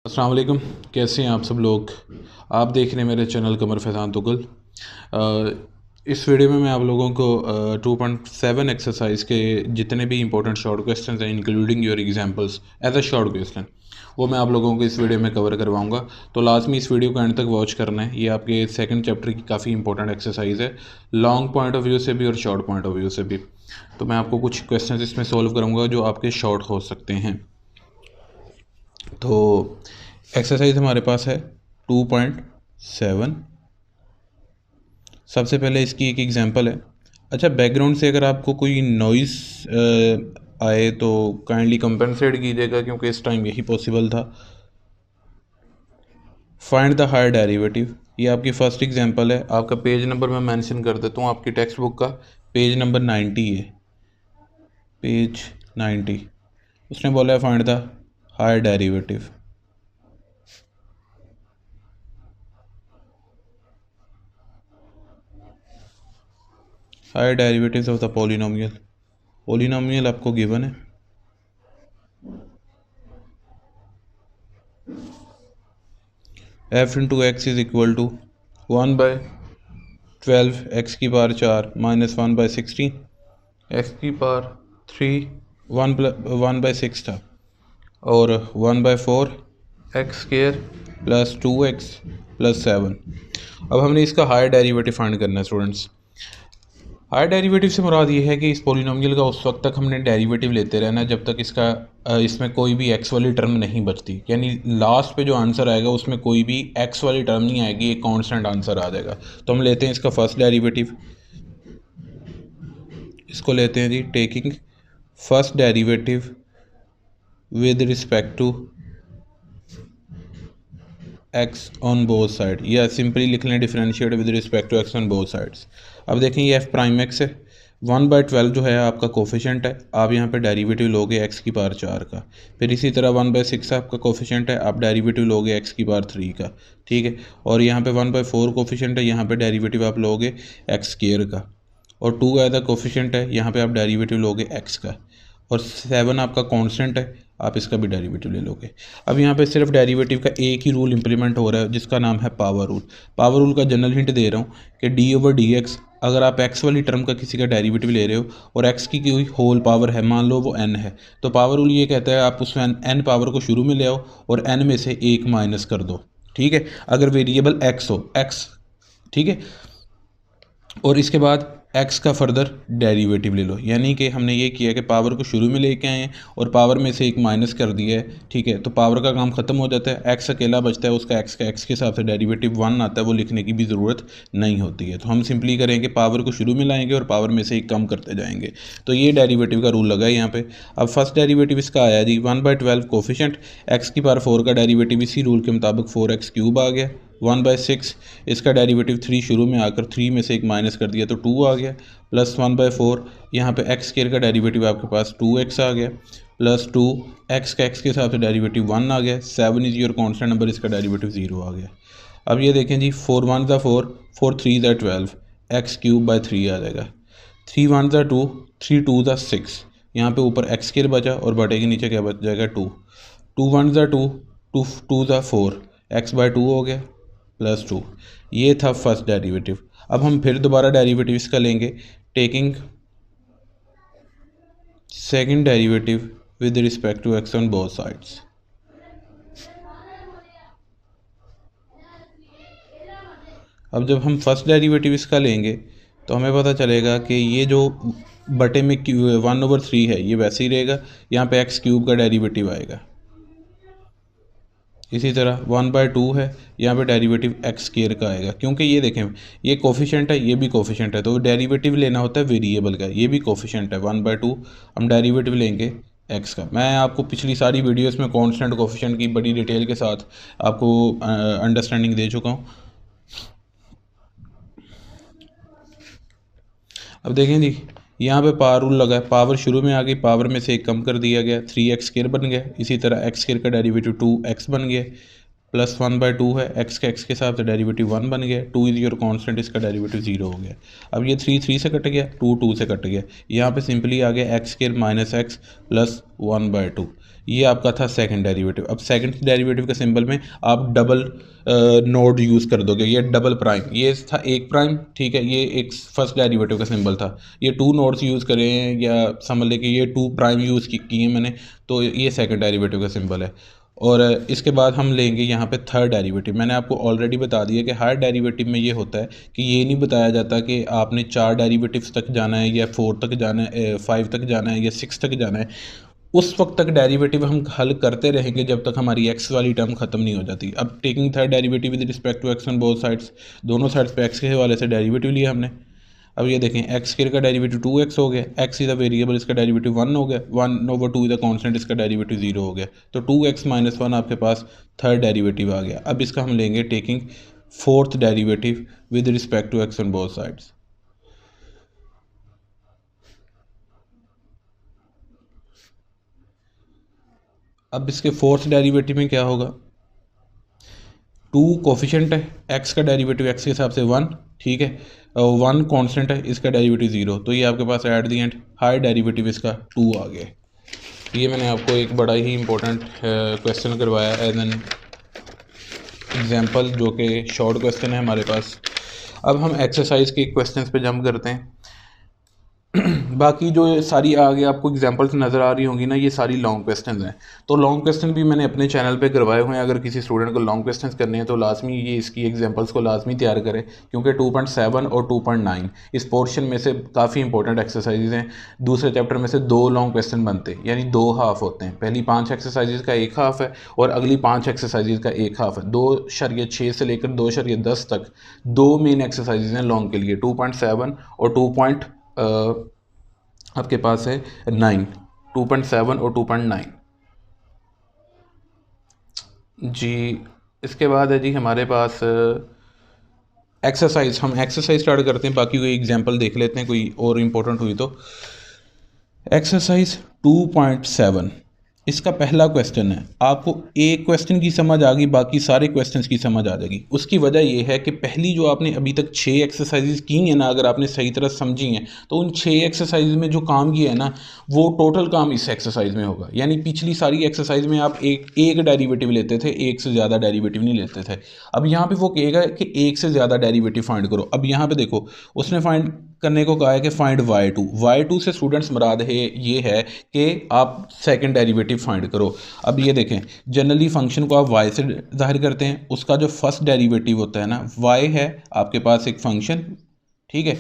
अस्सलाम वालेकुम। कैसे हैं आप सब लोग। आप देख रहे हैं मेरे चैनल कमर फैज़ान तुगल। इस वीडियो में मैं आप लोगों को 2.7 एक्सरसाइज के जितने भी इंपॉर्टेंट शॉर्ट क्वेश्चंस हैं including your examples as a short question वो मैं आप लोगों को इस वीडियो में कवर करवाऊंगा। तो लाजमी इस वीडियो को एंड तक वॉच करना है। ये आपके सेकंड चैप्टर की काफ़ी इंपॉर्टेंट एक्सरसाइज है, लॉन्ग पॉइंट ऑफ व्यू से भी और शॉर्ट पॉइंट ऑफ व्यू से भी। तो मैं आपको कुछ क्वेश्चन इसमें सॉल्व करूँगा जो आपके शॉर्ट हो सकते हैं। तो एक्सरसाइज हमारे पास है 2.7। सबसे पहले इसकी एक एग्जांपल है। अच्छा, बैकग्राउंड से अगर आपको कोई नॉइज़ आए तो काइंडली कंपनसेट कीजिएगा क्योंकि इस टाइम यही पॉसिबल था। फाइंड द हायर डेरिवेटिव, ये आपकी फर्स्ट एग्जांपल है। आपका पेज नंबर मैं मेंशन कर देता हूँ। आपकी टेक्स्ट बुक का पेज नंबर 90 है, पेज 90। उसने बोला है find the higher derivative. Higher derivatives of the polynomial आपको गिवन है। F into x is equal to 1/12 x की पावर 4 माइनस 1/16 एक्स की पावर 3 1/6 था और 1/4 x square plus 2x plus 7। अब हमने इसका हायर डेरिवेटिव फाइंड करना है स्टूडेंट्स। हायर डेरिवेटिव से मुराद ये है कि इस पोलिनोमियल का उस वक्त तक हमने डेरिवेटिव लेते रहना जब तक इसमें कोई भी एक्स वाली टर्म नहीं बचती, यानी लास्ट पे जो आंसर आएगा उसमें कोई भी एक्स वाली टर्म नहीं आएगी, एक कांस्टेंट आंसर आ जाएगा। तो हम लेते हैं इसका फर्स्ट डेरिवेटिव। इसको लेते हैं जी taking first derivative with respect to x on both side, या सिंपली लिख लें differentiate with respect to x on both sides. अब देखें ये एफ प्राइम एक्स है, 1/12 जो है आपका कोफिशेंट है। आप यहाँ पे डेरिवेटिव लोगे एक्स की पावर 4 का। फिर इसी तरह 1/6 आपका कोफिशेंट है, आप डेरिवेटिव लोगे एक्स की पावर 3 का। ठीक है, और यहाँ पे 1/4 कोफिशेंट है, यहाँ पे डेरिवेटिव आप लोगे एक्स स्क्वायर का। और 2 एज अ कोफिशेंट है, यहाँ पे आप डेरिवेटिव लोगे एक्स का। और 7 आपका कांस्टेंट है, आप इसका भी डेरिवेटिव ले लोगे। अब यहाँ पे सिर्फ डेरिवेटिव का एक ही रूल इंप्लीमेंट हो रहा है जिसका नाम है पावर रूल। पावर रूल का जनरल हिंट दे रहा हूँ कि d/dx, अगर आप x वाली टर्म का किसी का डेरिवेटिव ले रहे हो और x की कोई होल पावर है, मान लो वो n है, तो पावर रूल ये कहता है आप उसमें n पावर को शुरू में ले आओ और n में से 1 माइनस कर दो। ठीक है, अगर वेरिएबल x हो, x, ठीक है, और इसके बाद x का फर्दर डेरिवेटिव ले लो। यानी कि हमने ये किया कि पावर को शुरू में लेके आए हैं और पावर में से 1 माइनस कर दिया है। ठीक है, तो पावर का काम ख़त्म हो जाता है, x अकेला बचता है, उसका x का x के हिसाब से डेरिवेटिव 1 आता है, वो लिखने की भी ज़रूरत नहीं होती है। तो हम सिंपली करेंगे पावर को शुरू में लाएंगे और पावर में से 1 कम करते जाएंगे। तो ये डेरिवेटिव का रूल लगा है यहाँ पे। अब फर्स्ट डेरिवेटिव इसका आया जी 1/12 कोफिशेंट, x की पावर 4 का डेरिवेटिव इसी रूल के मुताबिक 4x³ आ गया। 1/6 इसका डेरिवेटिव 3 शुरू में आकर 3 में से 1 माइनस कर दिया तो 2 आ गया, प्लस 1/4 यहाँ पे एक्स स्क्वायर का डेरिवेटिव आपके पास 2x आ गया, प्लस 2 एक्स का एक्स के हिसाब से डेरिवेटिव 1 आ गया। 7 इज़ योर कॉन्स्टेंट नंबर, इसका डेरिवेटिव 0 आ गया। अब ये देखें जी 4 1 ज़ा 4, 4 3 ज़ा 12, x³/3 आ जाएगा। 3 1 ज़ा 2, 3 2 ज़ा 6, यहाँ पे ऊपर एक्स स्क्वायर बचा और बटे के नीचे क्या बच जाएगा 2। 2 1 ज़ा 2, 2 2 ज़ा 4, x/2 हो गया प्लस 2। ये था फर्स्ट डेरिवेटिव। अब हम फिर दोबारा डेरिवेटिव इसका लेंगे taking second derivative with respect to x on both sides. अब जब हम फर्स्ट डेरिवेटिव इसका लेंगे तो हमें पता चलेगा कि ये जो बटे में 1/3 है ये वैसे ही रहेगा, यहाँ पे x³ का डेरिवेटिव आएगा। इसी तरह 1/2 है, यहाँ पे डेरिवेटिव एक्स स्क्वायर का आएगा, क्योंकि ये देखें ये कोफिशेंट है, ये भी कोफिशेंट है, तो डेरिवेटिव लेना होता है वेरिएबल का। ये भी कोफिशेंट है 1/2, हम डेरिवेटिव लेंगे एक्स का। मैं आपको पिछली सारी वीडियोस में कांस्टेंट कोफिशेंट की बड़ी डिटेल के साथ आपको अंडरस्टैंडिंग दे चुका हूँ। अब देखें जी यहाँ पे पावर रूल लगा है, पावर शुरू में आ गई, पावर में से 1 कम कर दिया गया, 3x² बन गया। इसी तरह x² का डेरिवेटिव 2x बन गया, +1/2 है, x के हिसाब से डेरिवेटिव 1 बन गया, 2 इज़ योर कांस्टेंट, इसका डेरिवेटिव 0 हो गया। अब ये 3 से कट गया, 2 से कट गया, यहाँ पे सिंपली आ गया x² - x + 1/2। ये आपका था सेकंड डेरिवेटिव। अब सेकंड डेरिवेटिव के सिंबल में आप डबल नोड यूज़ कर दोगे, ये डबल प्राइम, ये था एक प्राइम, ठीक है, ये एक फर्स्ट डेरिवेटिव का सिंबल था, ये 2 नोड्स यूज़ करें या समझ लें कि ये 2 प्राइम यूज़ किए मैंने, तो ये सेकंड डेरिवेटिव का सिंबल है। और इसके बाद हम लेंगे यहाँ पे थर्ड डेरिवेटिव। मैंने आपको ऑलरेडी बता दिया कि हर डेरिवेटिव में ये होता है कि ये नहीं बताया जाता कि आपने 4 डेरिवेटिव्स तक जाना है या 4 तक जाना है, 5 तक जाना है या 6 तक जाना है। उस वक्त तक डेरिवेटिव हम हल करते रहेंगे जब तक हमारी एक्स वाली टर्म खत्म नहीं हो जाती। अब taking third derivative with respect to x on both sides, दोनों साइड्स पे एक्स के हवाले से डेरिवेटिव लिया हमने। अब ये देखें, एक्स स्क्वायर का डेरिवेटिव 2x हो गया, एक्स इज़ अ वेरिएबल, इसका डेरिवेटिव 1 हो गया, 1/2 इज़ अ कांस्टेंट, इसका डेरिवेटिव 0 हो गया, तो 2x - 1 आपके पास थर्ड डेरिवेटिव आ गया। अब इसका हम लेंगे taking fourth derivative with respect to x on both sides. अब इसके फोर्थ डेरिवेटिव में क्या होगा, 2 कोफिशिएंट है, x का डेरिवेटिव x के हिसाब से 1, ठीक है, 1 कांस्टेंट है, इसका डेरिवेटिव 0, तो ये आपके पास at the end high derivative इसका 2 आ गया। ये मैंने आपको एक बड़ा ही इंपॉर्टेंट क्वेश्चन करवाया एज एन एग्जांपल, जो कि शॉर्ट क्वेश्चन है हमारे पास। अब हम एक्सरसाइज के क्वेश्चंस पे जंप करते हैं। बाकी जो सारी आगे आपको एग्जांपल्स नज़र आ रही होंगी ना, ये सारी लॉन्ग क्वेश्चंस हैं। तो लॉन्ग क्वेश्चन भी मैंने अपने चैनल पे करवाए हुए हैं। अगर किसी स्टूडेंट को लॉन्ग क्वेश्चंस करने हैं तो लाजमी ये इसकी एग्जांपल्स को लाजमी तैयार करें, क्योंकि 2.7 और 2.9 इस पोर्शन में से काफ़ी इंपॉर्टेंट एक्सरसाइजेज हैं। दूसरे चैप्टर में से 2 लॉन्ग क्वेश्चन बनते हैं, यानी 2 हाफ होते हैं। पहली 5 एक्सरसाइजेज का एक हाफ है और अगली 5 एक्सरसाइजेज का एक हाफ है। 2.6 से लेकर 2.10 तक 2 मेन एक्सरसाइजेज हैं लॉन्ग के लिए, 2.7 और 2. आपके पास है 9, 2.7 और 2.9 जी। इसके बाद है जी हमारे पास एक्सरसाइज। हम एक्सरसाइज स्टार्ट करते हैं, बाकी कोई एग्जांपल देख लेते हैं कोई और इम्पोर्टेंट हुई तो। एक्सरसाइज 2.7, इसका पहला क्वेश्चन है। आपको एक क्वेश्चन की समझ आ गई, बाकी सारे क्वेश्चंस की समझ आ जाएगी। उसकी वजह यह है कि पहली जो आपने अभी तक 6 एक्सरसाइजेज की हैं ना, अगर आपने सही तरह समझी हैं तो उन 6 एक्सरसाइज में जो काम किया है ना, वो टोटल काम इस एक्सरसाइज में होगा। यानी पिछली सारी एक्सरसाइज में आप एक डेरिवेटिव लेते थे, एक से ज़्यादा डेरिवेटिव नहीं लेते थे। अब यहाँ पर वो कहेगा कि एक से ज़्यादा डेरिवेटिव फाइंड करो। अब यहाँ पर देखो, उसने फाइंड करने को कहा है कि फाइंड y2 से स्टूडेंट्स मुराद है ये है कि आप सेकंड डेरिवेटिव फाइंड करो। अब ये देखें, जनरली फंक्शन को आप y से जाहिर करते हैं, उसका जो फर्स्ट डेरिवेटिव होता है ना, y है आपके पास एक फंक्शन, ठीक है,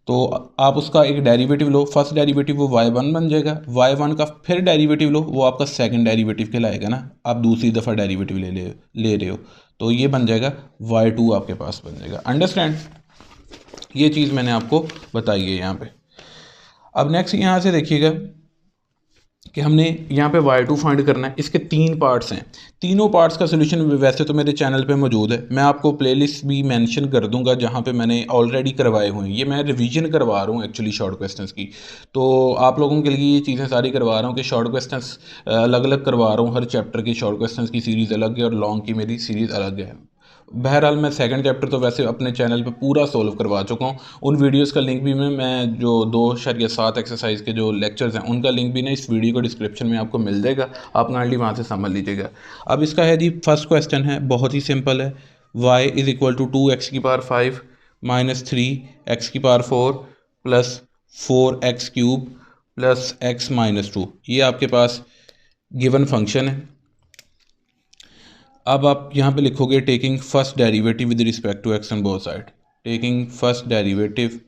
तो आप उसका एक डेरिवेटिव लो, फर्स्ट डेरिवेटिव वो y1 बन जाएगा, y1 का फिर डेरिवेटिव लो, वो आपका सेकंड डेरिवेटिव कहलाएगा ना, आप दूसरी दफ़ा डेरिवेटिव ले रहे हो, तो ये बन जाएगा y2 आपके पास बन जाएगा। अंडरस्टैंड, ये चीज़ मैंने आपको बताई है यहाँ पे। अब नेक्स्ट यहाँ से देखिएगा कि हमने यहाँ पे y2 फाइंड करना है। इसके 3 पार्ट्स हैं, तीनों पार्ट्स का सोल्यूशन वैसे तो मेरे चैनल पे मौजूद है। मैं आपको प्लेलिस्ट भी मेंशन कर दूंगा जहाँ पे मैंने ऑलरेडी करवाए हुए हैं। ये मैं रिवीजन करवा रहा हूँ एक्चुअली शॉर्ट क्वेश्चंस की, तो आप लोगों के लिए ये चीज़ें सारी करवा रहा हूँ कि शॉर्ट क्वेश्चंस अलग अलग करवा रहा हूँ। हर चैप्टर की शॉर्ट क्वेश्चंस की सीरीज़ अलग है और लॉन्ग की मेरी सीरीज़ अलग है। बहरहाल मैं सेकंड चैप्टर तो वैसे अपने चैनल पे पूरा सोल्व करवा चुका हूँ। उन वीडियोस का लिंक भी मैं जो 2.7 एक्सरसाइज के जो लेक्चर्स हैं उनका लिंक भी ना इस वीडियो को डिस्क्रिप्शन में आपको मिल जाएगा, आप काइंडली वहाँ से समझ लीजिएगा। अब इसका है जी फर्स्ट क्वेश्चन है, बहुत ही सिंपल है। y = 2x⁵ - 3x⁴ plus 4x³ plus x - 2, ये आपके पास गिवन फंक्शन है। अब आप यहाँ पे लिखोगे taking first derivative with respect to x on both side, taking first derivative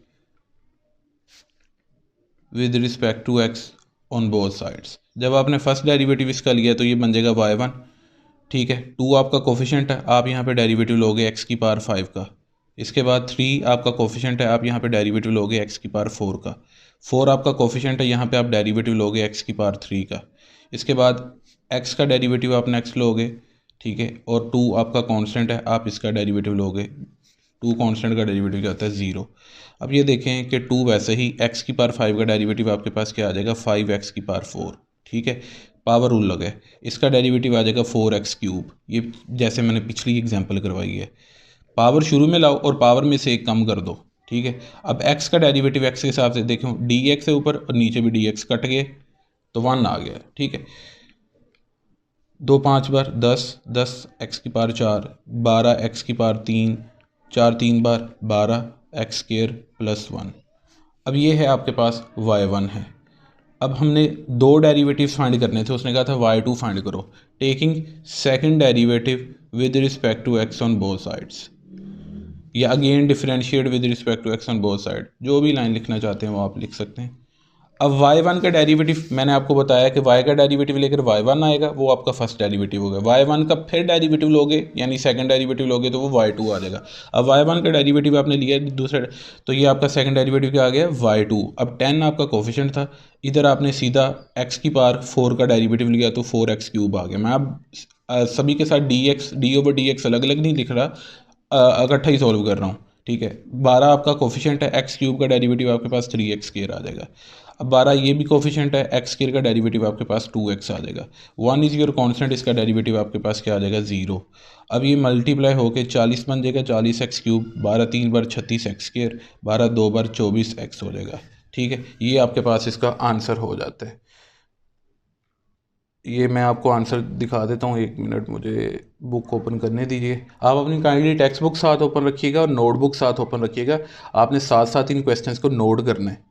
with respect to x on both sides. जब आपने फर्स्ट डेरिवेटिव इसका लिया तो ये बन जाएगा y1, ठीक है। 2 आपका कोफिशिएंट है, आप यहाँ पे डेरिवेटिव लोगे x⁵ का। इसके बाद 3 आपका कोफिशिएंट है, आप यहाँ पे डेरिवेटिव लोगे x⁴ का। 4 आपका कोफिशिएंट है, यहाँ पे आप डेरिवेटिव लोगे x⁵ का। इसके बाद x का डेरिवेटिव आप नेक्स्ट लोगे, ठीक है, और 2 आपका कांस्टेंट है, आप इसका डेरिवेटिव लोगे। 2 कांस्टेंट का डेरिवेटिव क्या होता है, 0। अब ये देखें कि 2 वैसे ही x⁵ का डेरिवेटिव आपके पास क्या आ जाएगा, 5x⁴, ठीक है। पावर रूल लगे, इसका डेरिवेटिव आ जाएगा 4x³। ये जैसे मैंने पिछली एग्जांपल करवाई है, पावर शुरू में लाओ और पावर में से एक कम कर दो, ठीक है। अब x का डेरिवेटिव x के हिसाब से देखो, dx है ऊपर और नीचे भी dx कट गए तो 1 आ गया, ठीक है। 2 5 बार 10, 10 x की पावर 4, 12 x की पावर 3, 4 3 बार 12 x² + 1। अब ये है आपके पास y1 है। अब हमने दो डेरिवेटिव्स फाइंड करने थे, उसने कहा था y2 फाइंड करो, taking second derivative with respect to x on both sides, या again differentiate with respect to x on both side, जो भी लाइन लिखना चाहते हैं वो आप लिख सकते हैं। अब y1 का डेरिवेटिव मैंने आपको बताया कि y का डेरिवेटिव लेकर y1 आएगा, वो आपका फर्स्ट डेरिवेटिव हो गया। y1 का फिर डेरिवेटिव लोगे यानी सेकंड डेरिवेटिव लोगे तो वो y2 आ जाएगा। अब y1 का डेरिवेटिव आपने लिया दूसरा, तो ये आपका सेकंड डेरिवेटिव क्या आ गया, y2। अब 10 आपका कोफिशिएंट था, इधर आपने सीधा x की पावर 4 का डेरिवेटिव लिया तो 4x³ आ गया। मैं अब सभी के साथ d/dx अलग अलग नहीं लिख रहा, इकट्ठा ही सॉल्व कर रहा हूँ, ठीक है। 12 आपका कोफिशिएंट है, x³ का डेरिवेटिव आपके पास 3x² आ जाएगा। अब 12 ये भी कोफिशिएंट है, x² का डेरिवेटिव आपके पास 2x आ जाएगा। 1 इज़ योर कांस्टेंट, इसका डेरिवेटिव आपके पास क्या आ जाएगा, 0। अब ये मल्टीप्लाई होकर 40 बन जाएगा, 40x³, 12 3 बार 36x², 12 2 बार 24x हो जाएगा, ठीक है। ये आपके पास इसका आंसर हो जाता है। ये मैं आपको आंसर दिखा देता हूँ, 1 मिनट मुझे बुक ओपन करने दीजिए। आप अपनी काइंडली टेक्स्ट बुक साथ ओपन रखिएगा और नोटबुक साथ ओपन रखिएगा, आपने साथ साथ इन क्वेश्चंस को नोट करना है।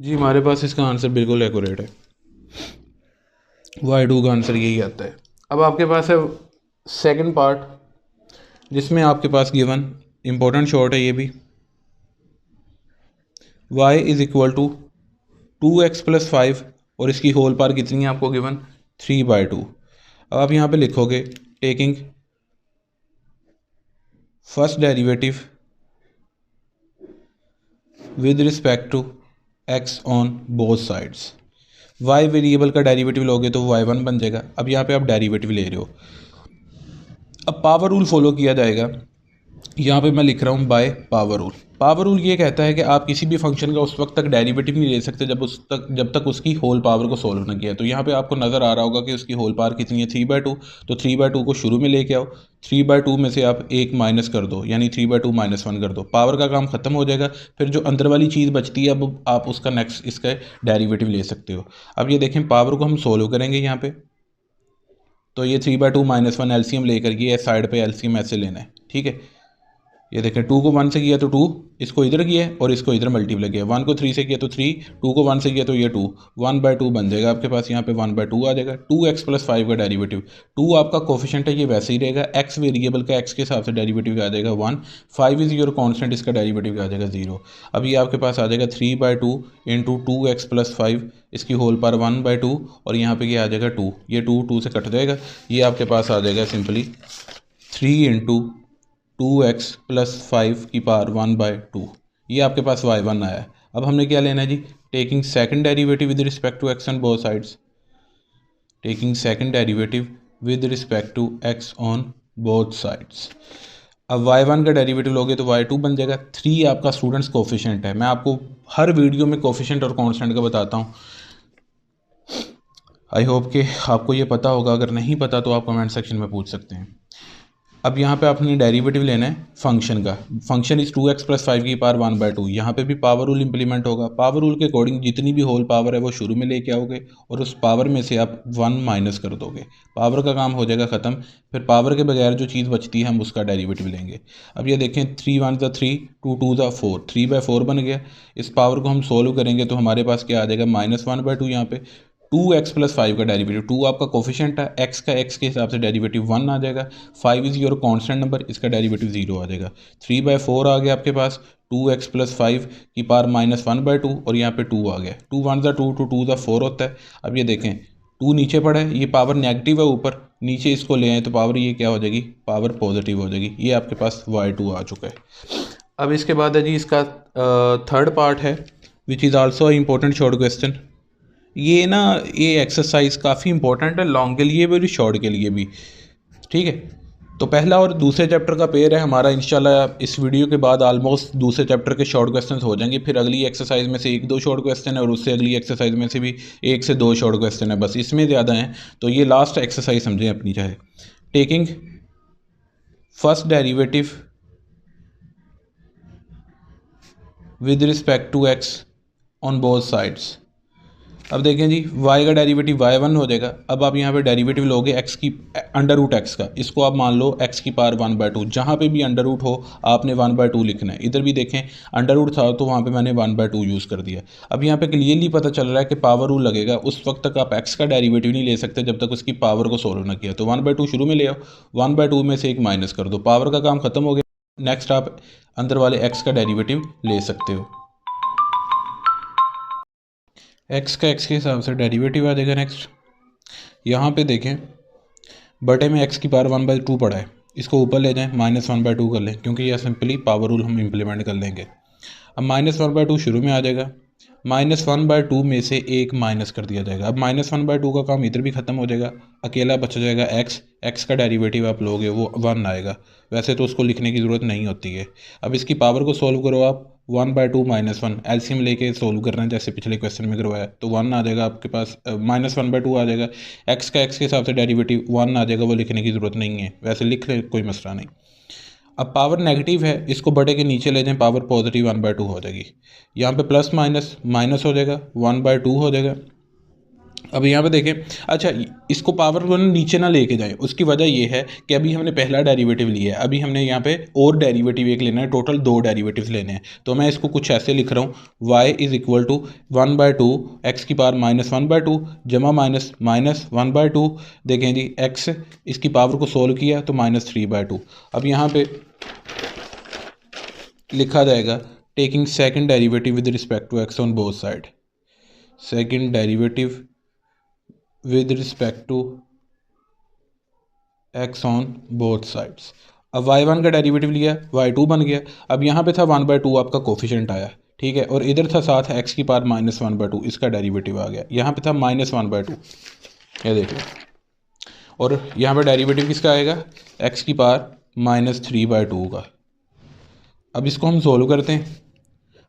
जी हमारे पास इसका आंसर बिल्कुल एक्यूरेट है, y2 का आंसर यही आता है। अब आपके पास है सेकंड पार्ट, जिसमें आपके पास गिवन इंपॉर्टेंट शॉर्ट है ये भी, y is equal to 2x + 5 और इसकी होल पावर कितनी है आपको गिवन, 3/2। अब आप यहाँ पे लिखोगे taking first derivative with respect to x on both sides. y variable का डेरिवेटिव लोगे तो y1 बन जाएगा। अब यहाँ पे आप डेरिवेटिव ले रहे हो, अब पावर रूल फॉलो किया जाएगा। यहाँ पे मैं लिख रहा हूँ by power rule. Power rule ये कहता है कि आप किसी भी फंक्शन का उस वक्त तक डेरिवेटिव नहीं ले सकते जब तक उसकी होल पावर को सॉल्व ना किया। तो यहाँ पे आपको नज़र आ रहा होगा कि उसकी होल पावर कितनी है, 3/2। तो 3/2 को शुरू में लेके आओ, 3/2 में से आप एक माइनस कर दो, यानी 3/2 - 1 कर दो, पावर का काम खत्म हो जाएगा। फिर जो अंदर वाली चीज़ बचती है अब आप उसका नेक्स्ट इसका डेरिवेटिव ले सकते हो। अब ये देखें पावर को हम सॉल्व करेंगे यहाँ पे, तो ये 3/2 - 1 एलसीएम लेकर ये साइड पे एलसीएम ऐसे लेना है, ठीक है। ये देखें 2 को 1 से किया तो 2, इसको इधर किया और इसको इधर मल्टीप्लाई किया, 1 को 3 से किया तो 3, 2 को 1 से किया तो ये 2, 1/2 बन जाएगा आपके पास। यहाँ पे 1/2 आ जाएगा। 2x + 5 का डेरिवेटिव, 2 आपका कोफिशिएंट है, ये वैसे ही रहेगा, x वेरिएबल का x के हिसाब से डेरिवेटिव आ जाएगा 1, 5 इज योर कांस्टेंट, इसका डेरिवेटिव आ जाएगा 0। अब ये आपके पास आ जाएगा 3/2 × 2x + 5, इसकी होल पावर 1/2 और यहाँ पे ये आ जाएगा 2, ये 2 से कट जाएगा, ये आपके पास आ जाएगा सिंपली 3 × 2x + 5 की पावर 1/2। ये आपके पास y1 आया है। अब हमने क्या लेना है जी, taking second derivative with respect to x on both sides, taking second derivative with respect to x on both sides. अब y1 का डेरिवेटिव लोगे तो y2 बन जाएगा। 3 आपका स्टूडेंट्स कोफिशिएंट है, मैं आपको हर वीडियो में कोफिशिएंट और कांस्टेंट का बताता हूँ। आई होप कि आपको ये पता होगा, अगर नहीं पता तो आप कमेंट सेक्शन में पूछ सकते हैं। अब यहाँ पे आपने डेरिवेटिव लेना है फंक्शन का, फंक्शन इस 2x + 5 की पावर 1/2। यहाँ पे भी पावर रूल इंप्लीमेंट होगा। पावर रूल के अकॉर्डिंग जितनी भी होल पावर है वो शुरू में लेके आओगे और उस पावर में से आप 1 माइनस कर दोगे, पावर का काम हो जाएगा ख़त्म। फिर पावर के बगैर जो चीज़ बचती है हम उसका डेरिवेटिव लेंगे। अब ये देखें 3 × 1 = 3, 2 × 2 = 4, 3/4 बन गया। इस पावर को हम सोल्व करेंगे तो हमारे पास क्या आ जाएगा, -1/2। यहाँ पे 2x प्लस 5 का डेरिवेटिव, 2 आपका कोफिशिएंट है, x का x के हिसाब से डेरिवेटिव 1 आ जाएगा, 5 इज़ योर कांस्टेंट नंबर, इसका डेरिवेटिव 0 आ जाएगा। 3/4 आ गया आपके पास, 2x प्लस 5 की पावर -1/2 और यहाँ पे 2 आ गया, 2 1 ज़ा 2 2 2 ज़ा 4 होता है। अब ये देखें 2 नीचे पड़ा है, ये पावर नेगेटिव है ऊपर, नीचे इसको ले आए तो पावर ये क्या हो जाएगी, पावर पॉजिटिव हो जाएगी। ये आपके पास y2 आ चुका है। अब इसके बाद है जी इसका थर्ड पार्ट है which is also important short question. ये ना ये एक्सरसाइज काफ़ी इंपॉर्टेंट है लॉन्ग के लिए भी और शॉर्ट के लिए भी, ठीक है। तो पहला और दूसरे चैप्टर का पेयर है हमारा, इंशाल्लाह इस वीडियो के बाद ऑलमोस्ट दूसरे चैप्टर के शॉर्ट क्वेश्चंस हो जाएंगे। फिर अगली एक्सरसाइज में से 1-2 शॉर्ट क्वेश्चन है और उससे अगली एक्सरसाइज में से भी 1 से 2 शॉर्ट क्वेश्चन है, बस इसमें ज़्यादा हैं। तो ये लास्ट एक्सरसाइज समझें अपनी चाहे। Taking first derivative with respect to x on both sides. अब देखें जी y का डेरिवेटिव y1 हो जाएगा। अब आप यहाँ पे डेरिवेटिव लोगे x की अंडर रूट x का, इसको आप मान लो x की पावर 1/2, जहाँ पे भी अंडर रूट हो आपने 1/2 लिखना है। इधर भी देखें अंडर रूट था तो वहाँ पे मैंने 1/2 यूज़ कर दिया। अब यहाँ पे क्लियरली पता चल रहा है कि पावर रूल लगेगा, उस वक्त तक आप x का डेरिवेटिव नहीं ले सकते जब तक उसकी पावर को सोल्व ना किया। तो 1/2 शुरू में ले आओ, 1/2 में से एक माइनस कर दो, पावर का काम ख़त्म हो गया। नेक्स्ट आप अंदर वाले x का डेरिवेटिव ले सकते हो, x का x के हिसाब से डेरिवेटिव आ जाएगा। नेक्स्ट यहाँ पे देखें बटे में x की पावर 1/2 पड़ा है, इसको ऊपर ले जाएं -1/2 कर लें, क्योंकि यह सिंपली पावर रूल हम इम्प्लीमेंट कर लेंगे। अब -1/2 शुरू में आ जाएगा, -1/2 में से एक माइनस कर दिया जाएगा। अब -1/2 का काम इधर भी ख़त्म हो जाएगा, अकेला बच जाएगा x का डेरिवेटिव आप लोगे वो 1 आएगा। वैसे तो उसको लिखने की ज़रूरत नहीं होती है। अब इसकी पावर को सोल्व करो आप, 1/2 -1 एलसीएम लेके सोल्व करना है जैसे पिछले क्वेश्चन में करवाया, तो 1 आ जाएगा आपके पास, -1/2 आ जाएगा। x का x के हिसाब से डेरिवेटिव 1 आ जाएगा, वो लिखने की ज़रूरत नहीं है, वैसे लिख ले कोई मसला नहीं। अब पावर नेगेटिव है, इसको बड़े के नीचे ले जाएं, पावर पॉजिटिव 1/2 हो जाएगी। यहाँ पे प्लस माइनस माइनस हो जाएगा, 1/2 हो जाएगा। अब यहाँ पे देखें, अच्छा इसको पावर को नीचे ना लेके जाएं, उसकी वजह ये है कि अभी हमने पहला डेरिवेटिव लिया है, अभी हमने यहाँ पे और डेरिवेटिव एक लेना है, टोटल 2 डेरिवेटिव्स लेने हैं। तो मैं इसको कुछ ऐसे लिख रहा हूँ, y is equal to 1/2 x की पावर -1/2 जमा माइनस माइनस 1/2। देखें जी x इसकी पावर को सोल्व किया तो -3/2। अब यहाँ पे लिखा जाएगा taking second derivative with respect to x on both side, second derivative with respect to x on both sides. अब y1 का डेरिवेटिव लिया, y2 बन गया। अब यहाँ पे था 1/2 आपका कोफिशिएंट आया, ठीक है, और इधर था साथ x की पावर -1/2, इसका डेरिवेटिव आ गया। यहाँ पे था -1/2, ये देखो, और यहाँ पे डेरिवेटिव किसका आएगा, x की पावर -3/2 का। अब इसको हम सोल्व करते हैं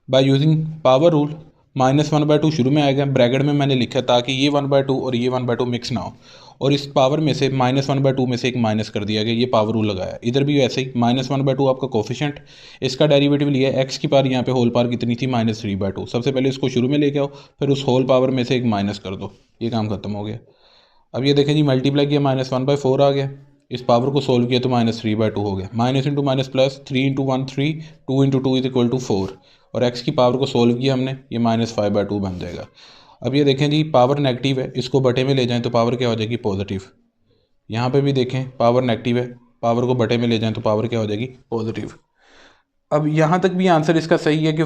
बाय यूजिंग पावर रूल। -1/2 शुरू में आएगा, ब्रैकेट में मैंने लिखा ताकि ये 1/2 और ये 1/2 मिक्स ना हो, और इस पावर में से -1/2 में से एक माइनस कर दिया गया, ये पावर रूल लगाया। इधर भी वैसे ही -1/2 आपका कोफिशिएंट, इसका डेरिवेटिव लिया, x की पावर यहाँ पे होल पावर कितनी थी, -3/2। सबसे पहले इसको शुरू में लेके आओ, फिर उस होल पावर में से एक माइनस कर दो, ये काम खत्म हो गया। अब ये देखें जी मल्टीप्लाई किया, -1/4 आ गया, इस पावर को सोल्व किया तो -3/2 हो गया, minus into minus plus, 3 × 1 3, 2 × 2 is equal to 4, और x की पावर को सोल्व किया हमने, ये -5/2 बन जाएगा। अब ये देखें जी पावर नेगेटिव है, इसको बटे में ले जाएं तो पावर क्या हो जाएगी, पॉजिटिव। यहाँ पे भी देखें पावर नेगेटिव है, पावर को बटे में ले जाएं तो पावर क्या हो जाएगी, पॉजिटिव। अब यहाँ तक भी आंसर इसका सही है कि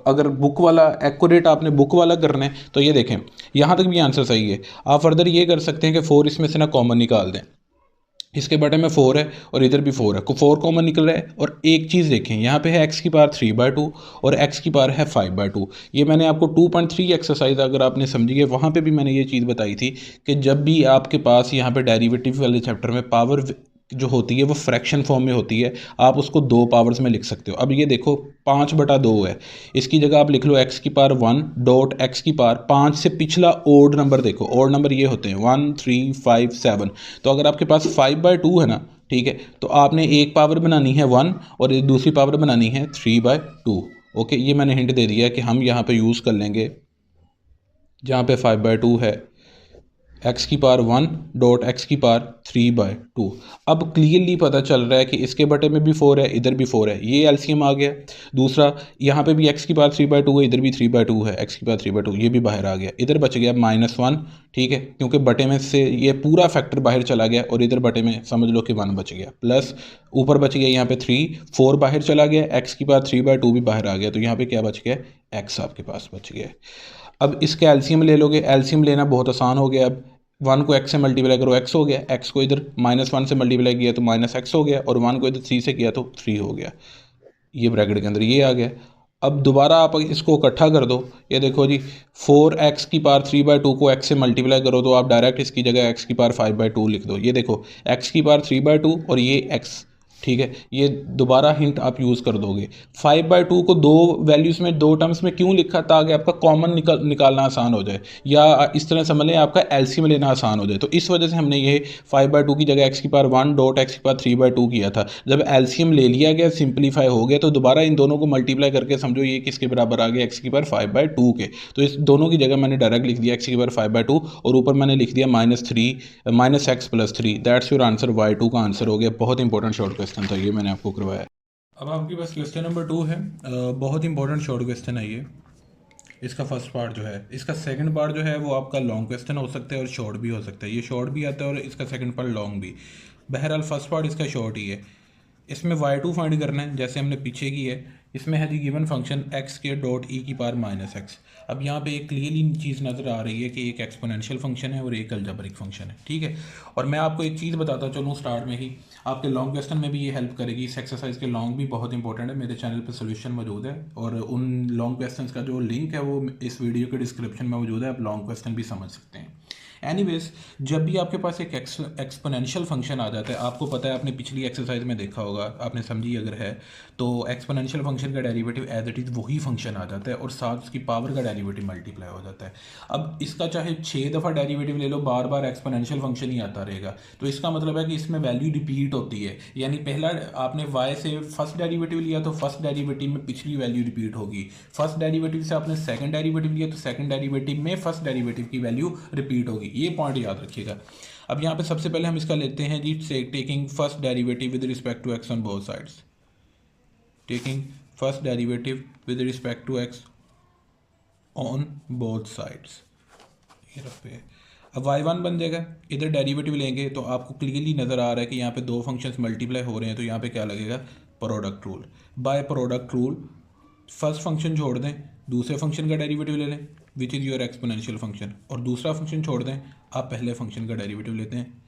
अगर बुक वाला एक्यूरेट आपने बुक वाला करना है तो ये देखें यहाँ तक भी आंसर सही है। आप फर्दर ये कर सकते हैं कि 4 इसमें से ना कॉमन निकाल दें, इसके बटे में 4 है और इधर भी 4 है, 4 कॉमन निकल रहा है। और एक चीज़ देखें यहाँ पे है x की पावर 3/2 और x की पावर है 5/2। ये मैंने आपको 2.3 एक्सरसाइज अगर आपने समझी है, वहाँ पे भी मैंने ये चीज़ बताई थी कि जब भी आपके पास यहाँ पे डेरिवेटिव वाले चैप्टर में पावर जो होती है वो फ्रैक्शन फॉर्म में होती है, आप उसको 2 पावर्स में लिख सकते हो। अब ये देखो 5/2 है, इसकी जगह आप लिख लो x की पावर 1 डॉट x की पावर 5 से पिछला ओड नंबर देखो, ओड नंबर ये होते हैं 1 3 5 7। तो अगर आपके पास 5/2 है ना, ठीक है, तो आपने एक पावर बनानी है 1 और एक दूसरी पावर बनानी है 3/2। ओके, ये मैंने हिंट दे दिया कि हम यहाँ पे यूज़ कर लेंगे जहाँ पे 5/2 है, एक्स की पावर 1 डॉट एक्स की पावर 3/2। अब क्लियरली पता चल रहा है कि इसके बटे में भी 4 है, इधर भी 4 है, ये एलसीएम आ गया। दूसरा यहाँ पे भी एक्स की पावर 3/2 है, इधर भी 3/2 है, एक्स की पावर 3/2, ये भी बाहर आ गया। इधर बच गया -1, ठीक है, क्योंकि बटे में से ये पूरा फैक्टर बाहर चला गया और इधर बटे में समझ लो कि 1 बच गया। प्लस ऊपर बच गया यहाँ पे 3, 4 बाहर चला गया, एक्स की पावर 3/2 भी बाहर आ गया, तो यहाँ पे क्या बच गया, एक्स आपके पास बच गया। अब इसके एलसीएम ले लोगे, एलसीएम लेना बहुत आसान हो गया। अब 1 को एक्स से मल्टीप्लाई करो, एक्स हो गया, एक्स को इधर -1 से मल्टीप्लाई किया तो -x हो गया, और 1 को इधर 3 से किया तो 3 हो गया, ये ब्रैकेट के अंदर ये आ गया। अब दोबारा आप इसको इकट्ठा कर दो, ये देखो जी 4x की पावर 3/2 को x से मल्टीप्लाई करो तो आप डायरेक्ट इसकी जगह x की पावर 5/2 लिख दो। ये देखो x की पावर 3/2 और ये x, ठीक है, ये दोबारा हिंट आप यूज़ कर दोगे। 5/2 को दो वैल्यूज़ में, दो टर्म्स में क्यों लिखा, ताकि आपका कॉमन निकालना आसान हो जाए, या इस तरह समझ लें आपका एलसीएम लेना आसान हो जाए। तो इस वजह से हमने ये 5/2 की जगह एक्स की पावर 1 डॉट एक्स की पावर 3/2 किया था। जब एलसीएम ले लिया गया, सिंप्लीफाई हो गया, तो दोबारा इन दोनों को मल्टीप्लाई करके समझो ये किसके बराबर आ गया, एक्स की पावर 5/2 के। तो इस दोनों की जगह मैंने डायरेक्ट लिख दिया एक्स की पावर 5/2 और ऊपर मैंने लिख दिया -x+3, that's your answer. y2 का आंसर हो गया। बहुत इंपॉर्टेंट शॉर्ट क्वेश्चन था ये, मैंने आपको करवाया। अब आपके पास क्वेश्चन नंबर 2 है, बहुत इंपॉर्टेंट शॉर्ट क्वेश्चन है ये। इसका फर्स्ट पार्ट जो है, इसका सेकंड पार्ट जो है वो आपका लॉन्ग क्वेश्चन हो सकता है और शॉर्ट भी हो सकता है। ये शॉर्ट भी आता है और इसका सेकंड पार्ट लॉन्ग भी। बहरहाल फर्स्ट पार्ट इसका शॉर्ट ही है। इसमें y2 फाइंड करना है, जैसे हमने पीछे की है। इसमें है जी given function x² dot e की पावर -x। अब यहाँ पे एक क्लियरली चीज़ नज़र आ रही है कि एक एक्सपोनेंशियल फंक्शन है और एक अलजेब्रिक फंक्शन है, ठीक है। और मैं आपको एक चीज़ बताता चलूँ स्टार्ट में ही, आपके लॉन्ग क्वेश्चन में भी ये हेल्प करेगी। इस एक्सरसाइज के लॉन्ग भी बहुत इंपॉर्टेंट है, मेरे चैनल पर सोल्यूशन मौजूद है, और उन लॉन्ग क्वेश्चन का जो लिंक है वो इस वीडियो के डिस्क्रिप्शन में मौजूद है, आप लॉन्ग क्वेश्चन भी समझ सकते हैं। एनीवेज, जब भी आपके पास एक एक्सपोनेंशियल फंक्शन आ जाता है, आपको पता है, आपने पिछली एक्सरसाइज में देखा होगा, आपने समझी अगर है तो, एक्सपोनेंशियल फंक्शन का डेरिवेटिव एज इट इज़ वही फंक्शन आ जाता है और साथ उसकी पावर का डेरिवेटिव मल्टीप्लाई हो जाता है। अब इसका चाहे 6 दफ़ा डेरिवेटिव ले लो, बार बार एक्सपोनेंशियल फंक्शन ही आता रहेगा। तो इसका मतलब है कि इसमें वैल्यू रिपीट होती है, यानी पहला आपने y से फर्स्ट डेरिवेटिव लिया तो फर्स्ट डेरिवेटिव में पिछली वैल्यू रिपीट होगी, फर्स्ट डेरिवेटिव से आपने सेकंड डेरिवेटिव लिया तो सेकंड डेरिवेटिव में फर्स्ट डेरिवेटिव की वैल्यू रिपीट होगी। ये पॉइंट याद रखिएगा। अब यहाँ पे सबसे पहले हम इसका लेते हैं जी, से taking first derivative with respect to x on both sides, taking first derivative with respect to x on both sides, ये रफ पे। अब y1 बन जाएगा, इधर डेरिवेटिव लेंगे तो आपको क्लियरली नज़र आ रहा है कि यहाँ पे दो फंक्शंस मल्टीप्लाई हो रहे हैं, तो यहाँ पे क्या लगेगा, product rule. By product rule first function छोड़ दें, दूसरे फंक्शन का डेरिवेटिव ले लें which is your exponential function, और दूसरा फंक्शन छोड़ दें, आप पहले फंक्शन का डेरिवेटिव लेते हैं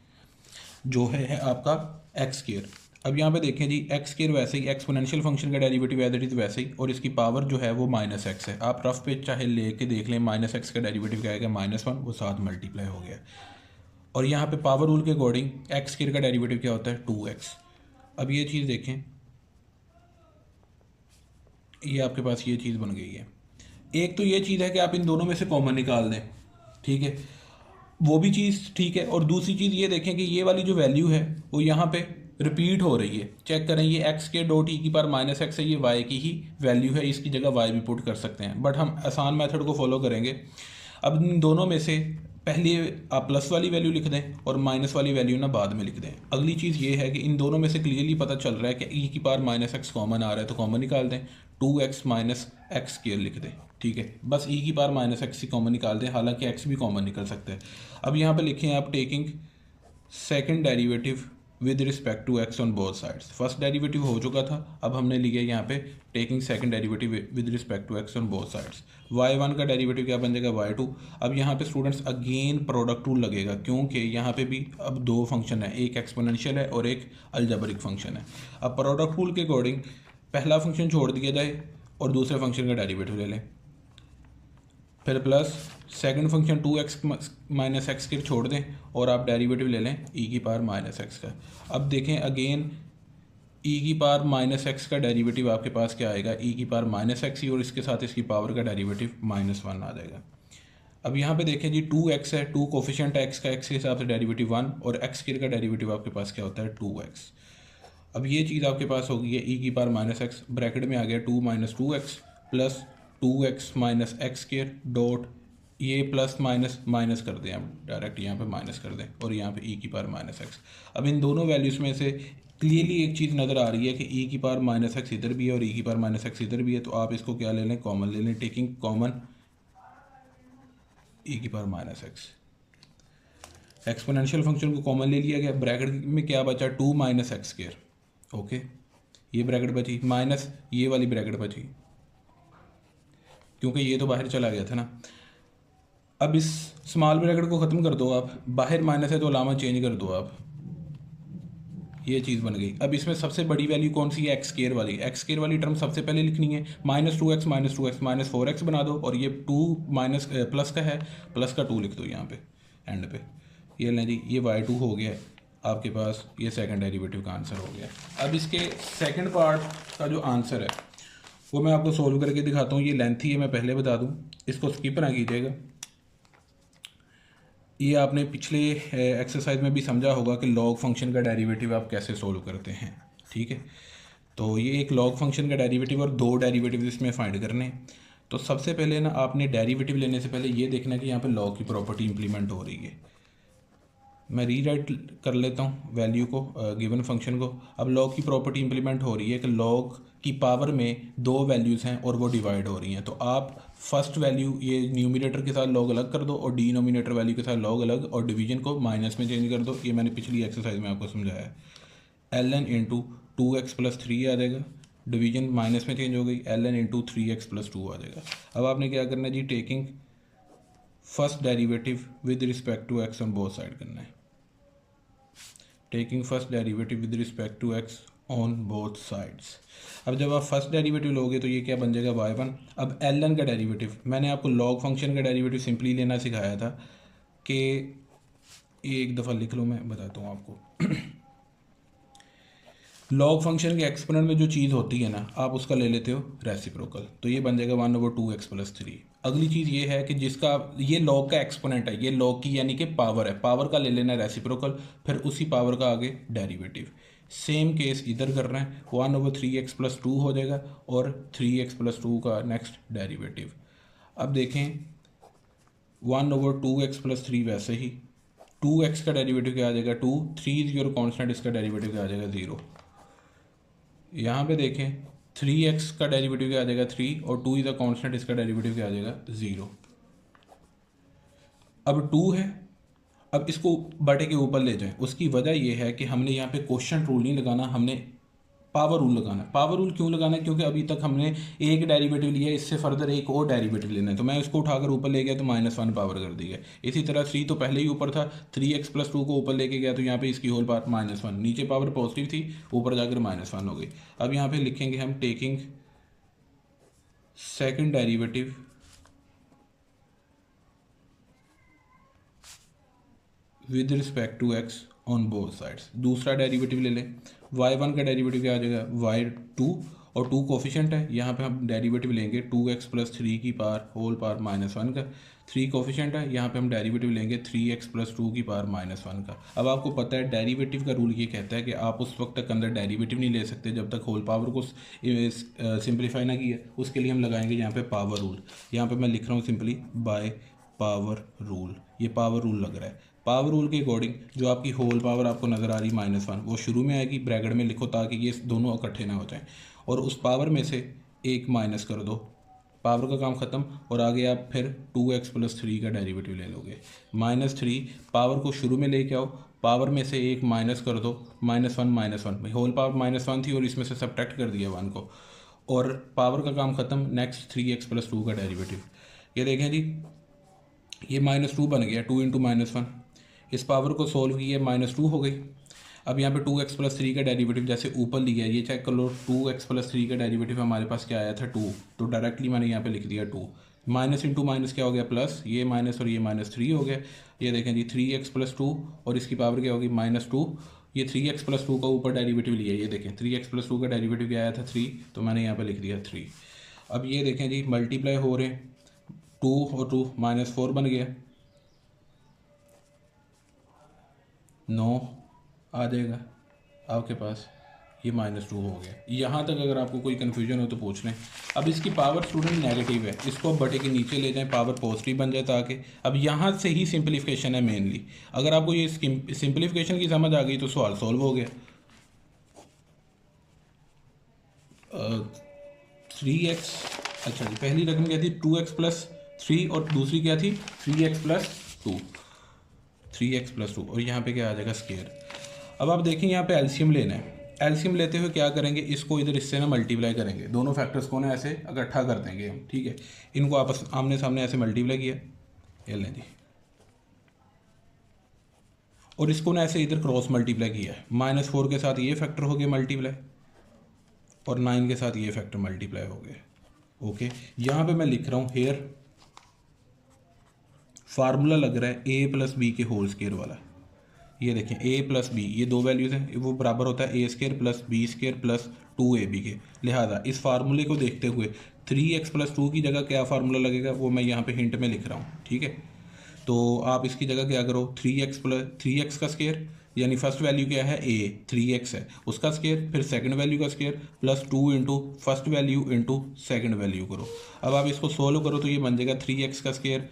जो है आपका x²। अब यहाँ पे देखें जी, x² वैसे ही, एक्सपोनेंशियल फंक्शन का डेरिवेटिव एज इट इज़ वैसे ही, और इसकी पावर जो है वो -x है। आप रफ पे चाहे लेके देख लें, -x का डेरिवेटिव क्या आएगा, -1, वो साथ मल्टीप्लाई हो गया। और यहाँ पे पावर रूल के अकॉर्डिंग x² का डेरिवेटिव क्या होता है, 2x। अब ये चीज़ देखें, ये आपके पास ये चीज़ बन गई है। एक तो ये चीज़ है कि आप इन दोनों में से कॉमन निकाल दें, ठीक है, वो भी चीज़ ठीक है। और दूसरी चीज़ ये देखें कि ये वाली जो वैल्यू है वो यहाँ पे रिपीट हो रही है। चेक करें, ये x² डॉट ई की पावर -x है, ये y की ही वैल्यू है, इसकी जगह y भी पुट कर सकते हैं, बट हम आसान मेथड को फॉलो करेंगे। अब इन दोनों में से पहले आप प्लस वाली वैल्यू लिख दें और माइनस वाली वैल्यू ना बाद में लिख दें। अगली चीज़ ये है कि इन दोनों में से क्लियरली पता चल रहा है कि ई की पावर -x कॉमन आ रहा है, तो कॉमन निकाल दें, 2x - x² लिख दें, ठीक है, बस ई की पावर -x ही कॉमन निकाल दें, हालांकि x भी कॉमन निकल सकता है। अब यहाँ पे लिखें आप taking second derivative with respect to x on both sides. First derivative हो चुका था, अब हमने लिया यहाँ पे taking second derivative with respect to x on both sides. y1 का डेरिवेटिव क्या बन जाएगा, y2। अब यहाँ पे स्टूडेंट्स अगेन प्रोडक्ट रूल लगेगा, क्योंकि यहाँ पे भी अब दो फंक्शन है, एक एक्सपोनेंशियल है और एक अलजेब्रिक फंक्शन है। अब प्रोडक्ट रूल के अकॉर्डिंग पहला फंक्शन छोड़ दिया जाए और दूसरे फंक्शन का डेरिवेटिव ले लें, फिर plus second function 2x - x छोड़ दें और आप डेरिवेटिव ले लें e की पावर -x का। अब देखें अगेन e की पावर -x का डेरिवेटिव आपके पास क्या आएगा, e की पावर -x ही, और इसके साथ इसकी पावर का डेरिवेटिव -1 आ जाएगा। अब यहाँ पे देखें जी 2x है, 2 कोफिशिएंट है x का, x के हिसाब से डेरिवेटिव 1, और x² का डेरिवेटिव आपके पास क्या होता है, 2x। अब ये चीज़ आपके पास होगी है e की पावर -x, ब्रैकेट में आ गया 2 - 2x plus 2x - x² dot ये प्लस माइनस माइनस कर दें, आप डायरेक्ट यहाँ पे माइनस कर दें और यहाँ पे e की पावर माइनस एक्स। अब इन दोनों वैल्यूज़ में से क्लियरली एक चीज़ नज़र आ रही है कि e की पावर माइनस एक्स इधर भी है और e की पावर माइनस एक्स इधर भी है, तो आप इसको क्या ले लें, कॉमन ले लें, टेकिंग कॉमन e की power minus x. Exponential function को कॉमन ले लिया गया, ब्रैकेट में क्या बचा, 2 माइनस एक्स स्क्वायर। ओके, ये ब्रैकेट बची माइनस ये वाली ब्रैकेट बची, क्योंकि ये तो बाहर चला गया था ना। अब इस स्मॉल ब्रैकेट को ख़त्म कर दो आप, बाहर माइनस है तो अलामा चेंज कर दो आप, ये चीज़ बन गई। अब इसमें सबसे बड़ी वैल्यू कौन सी है, एक्स स्क्वायर वाली। एक्स स्क्वायर वाली टर्म सबसे पहले लिखनी है, -2x माइनस 4x बना दो, और ये 2 माइनस प्लस का है, प्लस का 2 लिख दो यहाँ पे एंड पे। ये लें जी, ये y2 हो गया आपके पास, ये सेकंड डेरिवेटिव का आंसर हो गया। अब इसके सेकंड पार्ट का जो आंसर है वो मैं आपको सोल्व करके दिखाता हूँ। ये लेंथी है, मैं पहले बता दूँ, इसको स्किप ना कीजिएगा। ये आपने पिछले एक्सरसाइज में भी समझा होगा कि लॉग फंक्शन का डेरिवेटिव आप कैसे सोल्व करते हैं, ठीक है। तो ये एक लॉग फंक्शन का डेरिवेटिव और दो डेरिवेटिव इसमें फाइंड करने हैं। तो सबसे पहले ना आपने डेरिवेटिव लेने से पहले ये देखना कि यहाँ पे लॉग की प्रॉपर्टी इंप्लीमेंट हो रही है। मैं रीराइट कर लेता हूँ वैल्यू को, गिवन फंक्शन को। अब लॉग की प्रॉपर्टी इंप्लीमेंट हो रही है कि लॉग की पावर में दो वैल्यूज़ हैं और वो डिवाइड हो रही हैं, तो आप फर्स्ट वैल्यू ये न्यूमिनेटर के साथ लॉग अलग कर दो और डिनोमिनेटर वैल्यू के साथ लॉग अलग, और डिवीजन को माइनस में चेंज कर दो। ये मैंने पिछली एक्सरसाइज में आपको समझाया है। ln इंटू 2x प्लस 3 आ जाएगा, डिवीजन माइनस में चेंज हो गई, ln इंटू 3x प्लस 2 आ जाएगा। अब आपने क्या करना है जी, taking first derivative with respect to x on both side करना है। Taking first derivative with respect to x on both sides. अब जब आप फर्स्ट डेरिवेटिव लोगे तो ये क्या बन जाएगा, y1। अब ln का डेरिवेटिव, मैंने आपको लॉग फंक्शन का डेरिवेटिव सिंपली लेना सिखाया था कि ये एक दफ़ा लिख लो, मैं बताता हूँ आपको। लॉग फंक्शन के एक्सपोनेंट में जो चीज़ होती है ना, आप उसका ले लेते हो रेसिप्रोकल, तो ये बन जाएगा 1/2x प्लस 3। अगली चीज़ ये है कि जिसका ये लॉग का एक्सपोनेंट है, ये लॉग की यानी कि पावर है, पावर का ले लेना है रेसिप्रोकल, फिर उसी पावर का आगे डेरिवेटिव। सेम केस इधर कर रहे हैं, 1/3x प्लस 2 हो जाएगा और 3x प्लस 2 का नेक्स्ट डेरिवेटिव। अब देखें 1/2x प्लस 3 वैसे ही, 2x का डेरिवेटिव क्या आ जाएगा 2, 3 इज योर कॉन्स्टेंट, इसका डेरिवेटिव क्या आ जाएगा 0। यहाँ पे देखें 3x का डेरिवेटिव क्या आ जाएगा 3, और 2 इज अ कांस्टेंट, इसका डेरिवेटिव क्या आ जाएगा 0। अब 2 है, अब इसको बटे के ऊपर ले जाएं। उसकी वजह यह है कि हमने यहाँ पे क्वोशिएंट रूल नहीं लगाना, हमने पावर रूल लगाना है। पावर रूल क्यों लगाना है, क्योंकि अभी तक हमने एक डेरिवेटिव लिया है, इससे फर्दर एक और डेरिवेटिव लेना है, तो मैं इसको उठाकर ऊपर ले गया तो -1 पावर कर दी है। इसी तरह 3 तो पहले ही ऊपर था, 3x प्लस 2 को ऊपर लेके गया तो यहाँ पे इसकी होल पावर -1, नीचे पावर पॉजिटिव थी, ऊपर जाकर -1 हो गई। अब यहाँ पे लिखेंगे हम taking second derivative with respect to x on both sides. दूसरा डेरिवेटिव ले लें, y1 का डेरिवेटिव क्या आ जाएगा y2, और 2 कोफिशिएंट है, यहाँ पे हम डेरिवेटिव लेंगे 2x प्लस 3 की पावर होल पावर -1 का। 3 कोफिशिएंट है, यहाँ पे हम डेरिवेटिव लेंगे 3x प्लस 2 की पावर -1 का। अब आपको पता है डेरिवेटिव का रूल ये कहता है कि आप उस वक्त तक अंदर डेरिवेटिव नहीं ले सकते जब तक होल पावर को सिंप्लीफाई ना किया। उसके लिए हम लगाएंगे यहाँ पे पावर रूल। यहाँ पे मैं लिख रहा हूँ सिंपली बाय पावर रूल, ये पावर रूल लग रहा है। पावर रूल के अकॉर्डिंग जो आपकी होल पावर आपको नज़र आ रही -1, वो शुरू में आएगी, ब्रैकेट में लिखो ताकि ये दोनों इकट्ठे ना हो जाएं, और उस पावर में से एक माइनस कर दो, पावर का काम ख़त्म, और आगे आप फिर 2x प्लस 3 का डेरिवेटिव ले लोगे। -3 पावर को शुरू में लेके आओ, पावर में से एक माइनस कर दो, -1 होल पावर -1 थी और इसमें से सब्ट्रैक्ट कर दिया 1 को, और पावर का काम ख़त्म। नेक्स्ट 3x प्लस 2 का डेरिवेटिव, ये देखें जी, ये -2 बन गया, 2 इंटू -1, इस पावर को सोल्व किया, -2 हो गई। अब यहाँ पे 2x प्लस 3 का डेरिवेटिव जैसे ऊपर लिया, ये चेक कर लो, 2x प्लस 3 का डेरिवेटिव हमारे पास क्या आया था 2, तो डायरेक्टली मैंने यहाँ पे लिख दिया 2। माइनस इंटू माइनस क्या हो गया प्लस, ये माइनस और ये -3 हो गया। ये देखें जी 3x प्लस 2 और इसकी पावर क्या होगी -2, ये 3x प्लस 2 का ऊपर डेरिवेटिव लिया, ये देखें 3x प्लस 2 का डेरिवेटिव क्या आया था 3, तो मैंने यहाँ पर लिख दिया 3। अब ये देखें जी मल्टीप्लाई हो रहे हैं, 2 और 2 -4 बन गया, 9 आ जाएगा आपके पास, ये -2 हो गया। यहाँ तक अगर आपको कोई कन्फ्यूजन हो तो पूछ लें। अब इसकी पावर स्टूडेंट नेगेटिव है, इसको अब बटे के नीचे ले जाएं, पावर पॉजिटिव बन जाए ताकि। अब यहाँ से ही सिंप्लीफिकेशन है मेनली। अगर आपको ये सिंप्लीफिकेशन की समझ आ गई तो सवाल सॉल्व हो गया। 3x, अच्छा जी, पहली रकम क्या थी 2x+3 और दूसरी क्या थी 3x+2, 3x+2 और यहाँ पे क्या आ जाएगा स्केयर। अब आप देखें यहाँ पे एलसीएम लेना है। एलसीएम लेते हुए क्या करेंगे, इसको इधर इससे ना मल्टीप्लाई करेंगे, दोनों फैक्टर्स को ना ऐसे इकट्ठा कर देंगे हम, ठीक है। इनको आपस आमने सामने ऐसे मल्टीप्लाई किया, ये लें जी, और इसको ना ऐसे इधर क्रॉस मल्टीप्लाई किया है। -4 के साथ ये फैक्टर हो गया मल्टीप्लाई और 9 के साथ ये फैक्टर मल्टीप्लाई हो गए। ओके, यहाँ पे मैं लिख रहा हूँ हेयर फार्मूला लग रहा है a+b के होल स्केयर वाला। ये देखें a+b, ये दो वैल्यूज़ हैं, वो बराबर होता है a² + b² + 2ab के। लिहाजा इस फार्मूले को देखते हुए 3x+2 की जगह क्या फार्मूला लगेगा वो मैं यहाँ पे हिंट में लिख रहा हूँ, ठीक है। तो आप इसकी जगह क्या करो, 3x का स्केयर, यानी फर्स्ट वैल्यू क्या है a, 3x है, उसका स्केयर, फिर सेकंड वैल्यू का square +2 into first value into second value करो। अब आप इसको सोल्व करो तो ये बन जाएगा 3x का स्केयर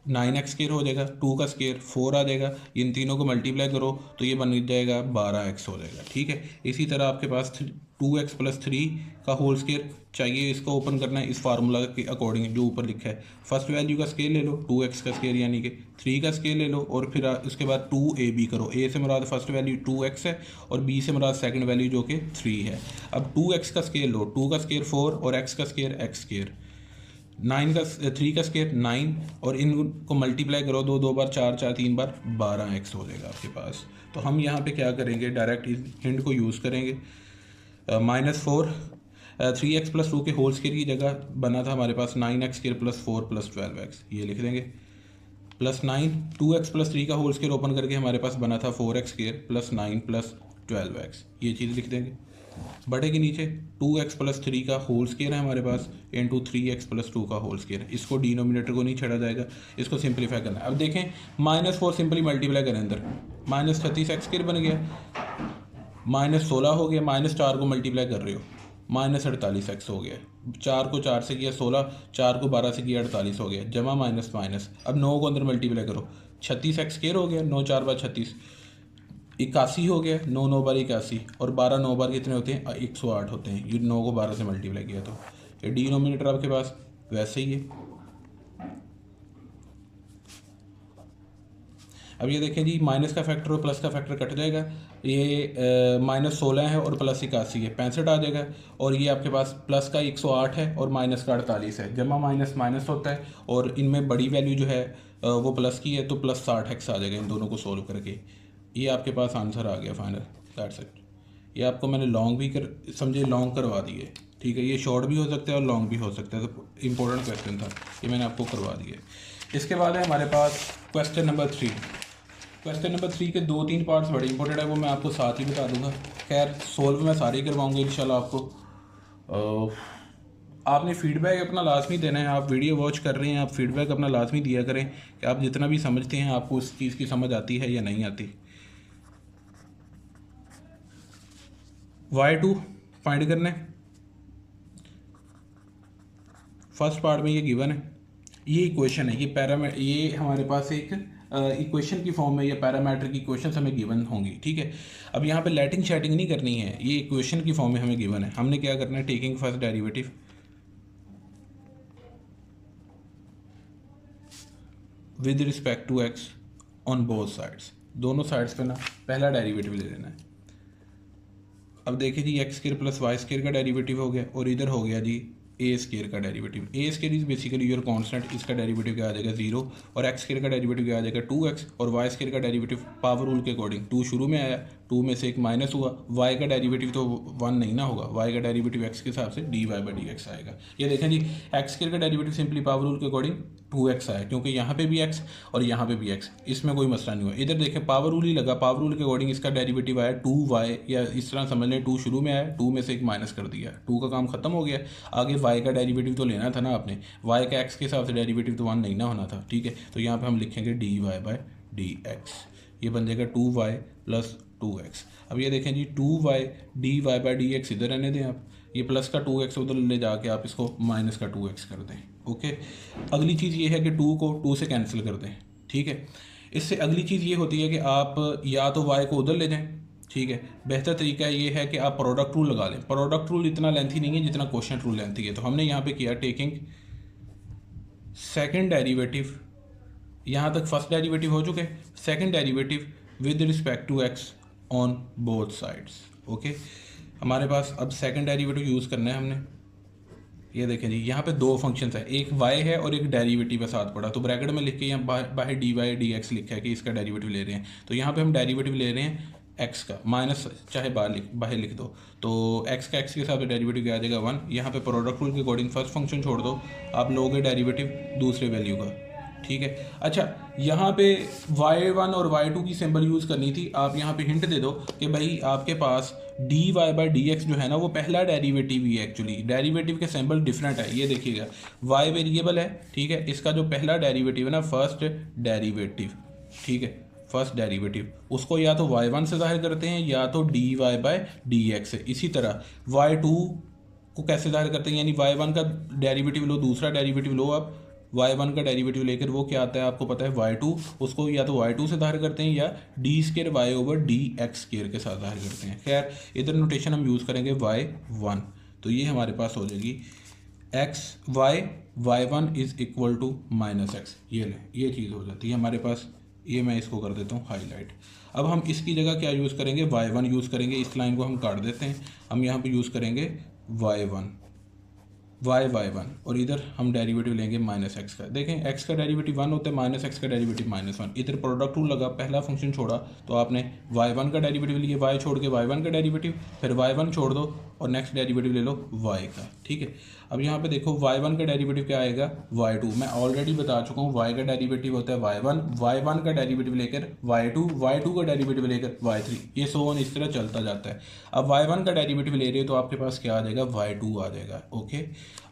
9x स्केयर हो जाएगा, 2 का स्केयर 4 आ जाएगा, इन तीनों को मल्टीप्लाई करो तो ये बन जाएगा 12x हो जाएगा, ठीक है। इसी तरह आपके पास 2x+3 का होल स्केयर चाहिए, इसको ओपन करना है इस फार्मूला के अकॉर्डिंग जो ऊपर लिखा है। फर्स्ट वैल्यू का स्केयर ले लो 2x का स्केयर यानी कि 3 का स्केयर ले लो और फिर उसके बाद 2ab करो। a से मुराद फर्स्ट वैल्यू 2x है और b से मुराद सेकंड वैल्यू जो कि 3 है। अब 2x का स्केयर लो, 2 का स्केयर 4 और x का स्केयर x स्केयर, 3 का स्केयर 9 और इनको मल्टीप्लाई करो, 2 बार 4, 4 3 बार 12x हो जाएगा आपके पास। तो हम यहाँ पे क्या करेंगे, डायरेक्ट इस हिंट को यूज़ करेंगे। -4 3x+2 के होल स्केयर की जगह बना था हमारे पास 9x स्केयर +4 + 12x, ये लिख देंगे। +9 2x+3 का होल स्केयर ओपन करके हमारे पास बना था 4x स्केयर +9 + 12x, ये चीज़ लिख देंगे। बटे के नीचे 2x+3 का होल स्केयर है हमारे पास इंटू 3x+2 का होल स्केयर है। इसको डिनोमिनेटर को नहीं छड़ा जाएगा, इसको सिंप्लीफाई करना है। अब देखें -4 सिंपली मल्टीप्लाई करें अंदर, -36x स्केयर बन गया, -16 हो गया, -4 को मल्टीप्लाई कर रहे हो -48x हो गया, 4 को 4 से किया 16, 4 को 12 से किया 48 हो गया, जमा माइनस माइनस। अब 9 को अंदर मल्टीप्लाई करो, 36x स्केयर हो गया, 9 4 बार 36, 81 हो गया, 9 9 बार 81 और 12 9 बार कितने होते हैं 108 होते हैं। ये 9 को 12 से मल्टीप्लाई किया तो ये डिनोमिनेटर आपके पास वैसे ही है। अब ये देखें जी, माइनस का फैक्टर और प्लस का फैक्टर कट जाएगा, ये -16 है और +81 है, 65 आ जाएगा। और ये आपके पास प्लस का 108 है और माइनस का 48 है, जमा माइनस माइनस होता है और इनमें बड़ी वैल्यू जो है वो प्लस की है तो +60x आ जाएगा इन दोनों को सोल्व करके। ये आपके पास आंसर आ गया फाइनल, दैट्स इट। ये आपको मैंने लॉन्ग भी समझे लॉन्ग करवा दिए, ठीक है। ये शॉर्ट भी हो सकता है और लॉन्ग भी हो सकता है, तो इम्पोर्टेंट क्वेश्चन था, ये मैंने आपको करवा दिया। इसके बाद है हमारे पास क्वेश्चन नंबर 3। क्वेश्चन नंबर 3 के 2-3 पार्ट्स बड़े इंपॉर्टेंट है, वो मैं आपको साथ ही बता दूंगा। खैर सोल्व मैं सारे ही करवाऊंगा इंशाल्लाह आपको। आपने फीडबैक अपना लाजमी देना है, आप वीडियो वॉच कर रहे हैं, आप फीडबैक अपना लाजमी दिया करें कि आप जितना भी समझते हैं आपको उस चीज़ की समझ आती है या नहीं आती। y2 फाइंड करना है, फर्स्ट पार्ट में ये गिवन है, ये इक्वेशन है, ये हमारे पास एक इक्वेशन की फॉर्म में या पैरामीटर की इक्वेशन हमें गिवन होंगी, ठीक है। अब यहाँ पे लेटिंग शेटिंग नहीं करनी है, ये इक्वेशन की फॉर्म में हमें गिवन है। हमने क्या करना है, taking first derivative with respect to x on both sides, दोनों साइड्स पे ना पहला डेरिवेटिव ले लेना है। अब देखिए जी, x square plus y square का डेरिवेटिव हो गया और इधर हो गया जी ए स्क्वायर का derivative. A square is basically your constant, इसका डेरिवेटिव क्या आ जाएगा 0 और एक्स स्क्वायर का डेरिवेटिव क्या आ जाएगा 2x और वाई स्क्वायर का डेरिवेटिव पावर रूल के अकॉर्डिंग 2 शुरू में आया, 2 में से एक माइनस हुआ, y का डेरिवेटिव तो 1 नहीं ना होगा, y का डेरिवेटिव x के हिसाब से dy/dx आएगा। ये देखें जी, एक्स स्क्वायर का डेरिवेटिव सिंपली पावर रूल के अकॉर्डिंग 2x आया, क्योंकि यहाँ पे भी x और यहाँ पे भी x, इसमें कोई मसला नहीं हुआ। इधर देखें पावर रूल ही लगा, पावर रूल के अकॉर्डिंग इसका डेरिवेटिव आया 2y, या इस तरह समझ लें 2 शुरू में आया, 2 में से एक माइनस कर दिया, 2 का काम खत्म हो गया। आगे y का डेरिवेटिव तो लेना था ना आपने, y का x के हिसाब से डेरिवेटिव तो 1 नहीं ना होना था, ठीक है। तो यहाँ पे हम लिखेंगे dy/dx, ये बन जाएगा 2y प्लस 2x। अब ये देखें जी 2y dy by d x इधर रहने दें आप, ये प्लस का 2x उधर ले जाके आप इसको माइनस का 2x कर दें। ओके, अगली चीज़ ये है कि 2 को 2 से कैंसिल कर दें। ठीक है, इससे अगली चीज़ ये होती है कि आप या तो y को उधर ले जाएं। ठीक है, बेहतर तरीका ये है कि आप प्रोडक्ट रूल लगा लें। प्रोडक्ट रूल इतना लेंथी नहीं है जितना क्वोशिएंट रूल लेंथी है। तो हमने यहाँ पे किया टेकिंग सेकंड डेरिवेटिव, यहाँ तक फर्स्ट डेरिवेटिव हो चुके, second derivative with respect to x on both sides. Okay, हमारे पास अब सेकंड डेरिवेटिव यूज़ करना है हमने। ये देखें जी, यहाँ पे दो फंक्शंस है, एक y है और एक डेरिवेटिव है साथ पड़ा। तो ब्रैकेट में लिख के यहाँ बाहर dy dx लिखा है कि इसका डेरिवेटिव ले रहे हैं। तो यहाँ पे हम डेरिवेटिव ले रहे हैं x का, माइनस चाहे बाहर लिख दो, तो x का x के साथ डेरिवेटिव क्या आ जाएगा 1। यहाँ पे प्रोडक्ट रूल के अकॉर्डिंग फर्स्ट फंक्शन छोड़ दो, आप लोगे डेरिवेटिव दूसरे वैल्यू का। ठीक है, अच्छा यहाँ पे y1 और y2 की सिंबल यूज़ करनी थी। आप यहाँ पे हिंट दे दो कि भाई आपके पास dy बाई डी एक्स जो है ना वो पहला डेरिवेटिव ही है। एक्चुअली डेरिवेटिव के सिंबल डिफरेंट है, ये देखिएगा y वेरिएबल है। ठीक है, इसका जो पहला डेरिवेटिव है ना फर्स्ट डेरिवेटिव, ठीक है फर्स्ट डेरिवेटिव, उसको या तो y1 से जाहिर करते हैं या तो dy बाई डी एक्स से। इसी तरह y2 को कैसे जाहिर करते हैं, यानी y1 का डेरिवेटिव लो, दूसरा डेरिवेटिव लो आप, y1 का डेरिवेटिव लेकर वो क्या आता है आपको पता है y2, उसको या तो y2 से जाहिर करते हैं या d square y over d x square के साथ जाहिर करते हैं। खैर इधर नोटेशन हम यूज़ करेंगे y1, तो ये हमारे पास हो जाएगी x y1 is equal to minus x. ये लें, ये चीज़ हो जाती है हमारे पास। ये मैं इसको कर देता हूँ हाईलाइट। अब हम इसकी जगह क्या यूज़ करेंगे, y1 यूज़ करेंगे। इस लाइन को हम काट देते हैं, हम यहाँ पे यूज़ करेंगे y1 y1 और इधर हम डेरिवेटिव लेंगे माइनस एक्स का। देखें x का डेरिवेटिव 1 होता है, माइनस एक्स का डेरिवेटिव -1। इधर प्रोडक्ट रूल लगा, पहला फंक्शन छोड़ा तो आपने y1 का डेरिवेटिव लिए, y छोड़ के y1 का डेरिवेटिव, फिर y1 छोड़ दो और नेक्स्ट डेरिवेटिव ले लो y का। ठीक है, अब यहाँ पे देखो y1 का डेरिवेटिव क्या आएगा y2। मैं ऑलरेडी बता चुका हूँ y का डेरिवेटिव होता है y1, y1 का डेरिवेटिव लेकर y2, y2 का डेरिवेटिव लेकर y3, ये सो ऑन इस तरह चलता जाता है। अब y1 का डेरिवेटिव ले रहे हो तो आपके पास क्या आ जाएगा y2 आ जाएगा। ओके,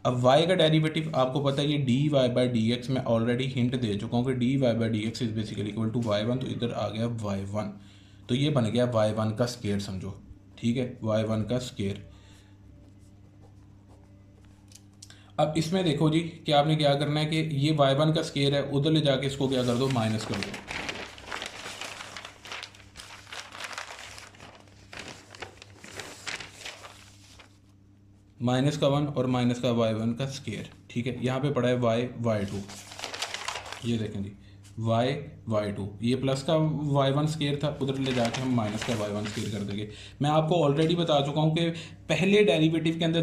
अब y का डेरिवेटिव आपको पता है ये dy बाई डी एक्स, मैं ऑलरेडी हिंट दे चुका हूँ कि dy by d x is basically equal to y1, तो इधर आ गया y1, तो ये बन गया y1 का स्केयर समझो। ठीक है, y1 का स्केयर। अब इसमें देखो जी कि आपने क्या करना है कि ये y1 का स्केयर है, उधर ले जाके इसको क्या कर दो माइनस कर दो। माइनस का 1 और माइनस का y1 का स्केयर। ठीक है, यहाँ पे पड़ा है y2, ये देखें जी y2, ये प्लस का y1 स्केयर था, उधर ले जाके हम माइनस का y1 स्केयर कर देंगे। मैं आपको ऑलरेडी बता चुका हूँ कि पहले डेरिवेटिव के अंदर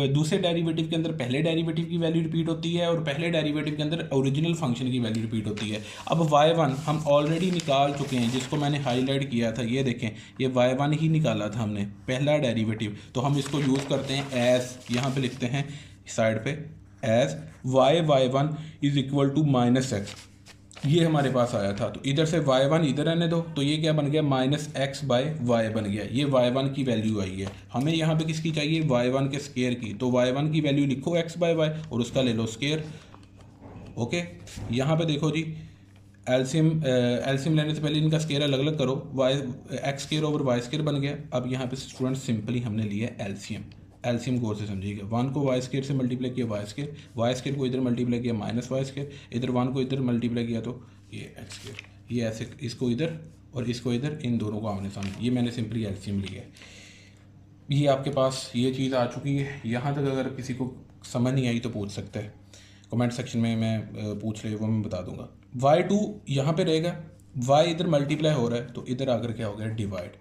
दूसरे डेरिवेटिव के अंदर पहले डेरिवेटिव की वैल्यू रिपीट होती है और पहले डेरिवेटिव के अंदर ओरिजिनल फंक्शन की वैल्यू रिपीट होती है। अब y1 हम ऑलरेडी निकाल चुके हैं, जिसको मैंने हाईलाइट किया था, ये देखें ये y1 ही निकाला था हमने पहला डेरिवेटिव। तो हम इसको यूज़ करते हैं एज, यहाँ पे लिखते हैं साइड पे as y1 is equal to minus x, ये हमारे पास आया था। तो इधर से y1 इधर रहने दो, तो ये क्या बन गया माइनस एक्स बाई वाई बन गया। ये y1 की वैल्यू आई है, हमें यहाँ पे किसकी चाहिए y1 के स्केयर की, तो y1 की वैल्यू लिखो x बाई वाई और उसका ले लो स्केयर। ओके, यहाँ पे देखो जी एलसीएम लेने से पहले इनका स्केयर अलग अलग करो, x square over y square बन गया। अब यहाँ पे स्टूडेंट सिंपली हमने लिया एलसीएम गौर से समझिएगा। 1 को वाई स्केयर से मल्टीप्लाई किया वाई स्केयर को इधर मल्टीप्लाई किया माइनस वाई स्केयर, इधर 1 को इधर मल्टीप्लाई किया तो ये एक्स स्केयर, ये ऐसे इसको इधर और इसको इधर, इन दोनों को आमने सामने, ये मैंने सिंपली एलसीएम लिया है। ये आपके पास ये चीज़ आ चुकी है। यहाँ तक अगर किसी को समझ नहीं आई तो पूछ सकता है, कमेंट सेक्शन में मैं पूछ ले वो मैं बता दूंगा। y2 यहाँ पे रहेगा, y इधर मल्टीप्लाई हो रहा है तो इधर आकर क्या हो गया डिवाइड,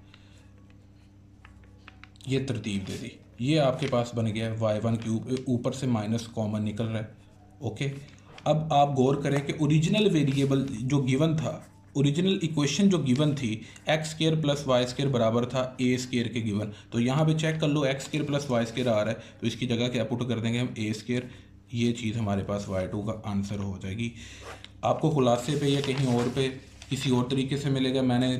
ये तरतीब दे दी, ये आपके पास बन गया y1 क्यूब, ऊपर से माइनस कॉमन निकल रहा है। ओके, अब आप गौर करें कि ओरिजिनल वेरिएबल जो गिवन था, ओरिजिनल इक्वेशन जो गिवन थी x square plus y square बराबर था ए स्केयर के गिवन। तो यहाँ पे चेक कर लो x square plus y square आ रहा है, तो इसकी जगह क्या पुट कर देंगे हम ए स्केयर, ये चीज़ हमारे पास y2 का आंसर हो जाएगी। आपको खुलासे पे या कहीं और पे किसी और तरीके से मिलेगा, मैंने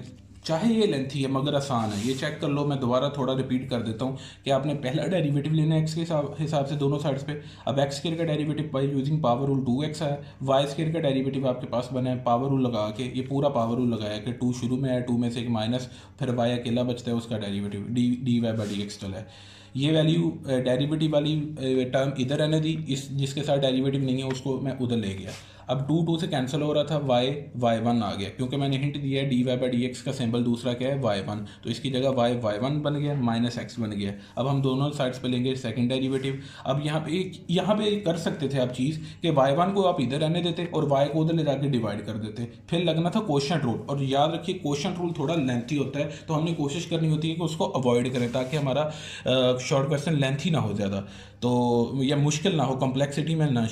चाहे ये लेंथी है मगर आसान है, ये चेक कर लो। मैं दोबारा थोड़ा रिपीट कर देता हूँ कि आपने पहला डेरिवेटिव लेना है एक्स के हिसाब से दोनों साइड्स पे। अब एक्स स्क्वायर का derivative by using power rule 2x है, वाई स्क्वायर का डेरिवेटिव आपके पास बना है पावर रूल लगा के, ये पूरा पावर रूल लगाया कि 2 शुरू में है, 2 में से एक माइनस, फिर वाई अकेला बचता है, उसका derivative d y by d x चला है। ये वैल्यू डेरिवेटिव वाली टर्म इधर रहने दी, इस जिसके साथ डेरिवेटिव नहीं है उसको मैं उधर ले गया। अब 2 से कैंसिल हो रहा था, y1 आ गया, क्योंकि मैंने हिंट दिया है d y by d x का सिंबल दूसरा क्या है y1, तो इसकी जगह y1 बन गया, माइनस एक्स बन गया। अब हम दोनों साइड्स पे लेंगे सेकंड डेरिवेटिव। अब यहाँ पे कर सकते थे आप चीज़ कि y1 को आप इधर रहने देते और y को उधर ले जाके डिवाइड कर देते, फिर लगना था कोशेंट रूल। और याद रखिए कोशेंट रूल थोड़ा लेंथी होता है, तो हमने कोशिश करनी होती है कि उसको अवॉइड करें ताकि हमारा शॉर्ट क्वेश्चन लेंथी ना हो ज़्यादा, तो या मुश्किल ना हो, कॉम्प्लेक्सिटी में ना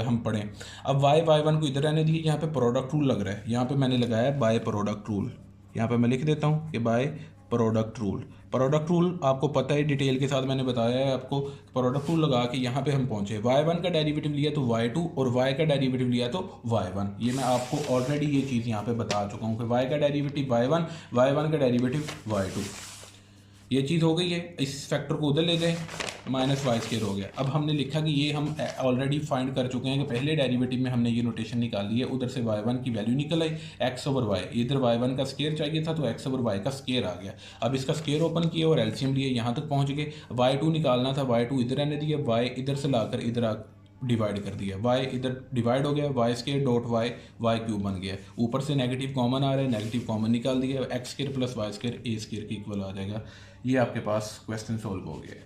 हम पढ़ें। अब y1 को इधर रहने दिए, यहाँ पे प्रोडक्ट रूल लग रहा है, यहाँ पे मैंने लगाया बाय प्रोडक्ट रूल। यहाँ पे मैं लिख देता हूँ कि by product rule. Product rule आपको पता है, डिटेल के साथ मैंने बताया है आपको। प्रोडक्ट रूल लगा के यहाँ पे हम पहुँचे, y1 का डेरिवेटिव लिया तो y2 और y का डेरिवेटिव लिया तो y1। ये मैं आपको ऑलरेडी ये चीज़ यहाँ पे बता चुका हूँ कि y का डेरिवेटिव y1, y1 का डेरिवेटिव y2। ये चीज़ हो गई है, इस फैक्टर को उधर ले जाएं, माइनस वाई स्क्वायर हो गया। अब हमने लिखा कि ये हम ऑलरेडी फाइंड कर चुके हैं कि पहले डेरिवेटिव में हमने ये नोटेशन निकाल ली है, उधर से y1 की वैल्यू निकल आई x ओवर y, इधर y1 का स्क्वायर चाहिए था तो x ओवर y का स्क्वायर आ गया। अब इसका स्क्वायर ओपन किया और एलसीएम लिए, यहाँ तक पहुँच गए। y2 निकालना था, y2 इधर रहने दिया, y इधर से लाकर इधर डिवाइड कर दिया, y इधर डिवाइड हो गया, y square dot y cube बन गया। ऊपर से नेगेटिव कॉमन आ रहा है, नेगेटिव कॉमन निकाल दिया, x square plus y square a square के इक्वल आ जाएगा। ये आपके पास क्वेश्चन सोल्व हो गया है।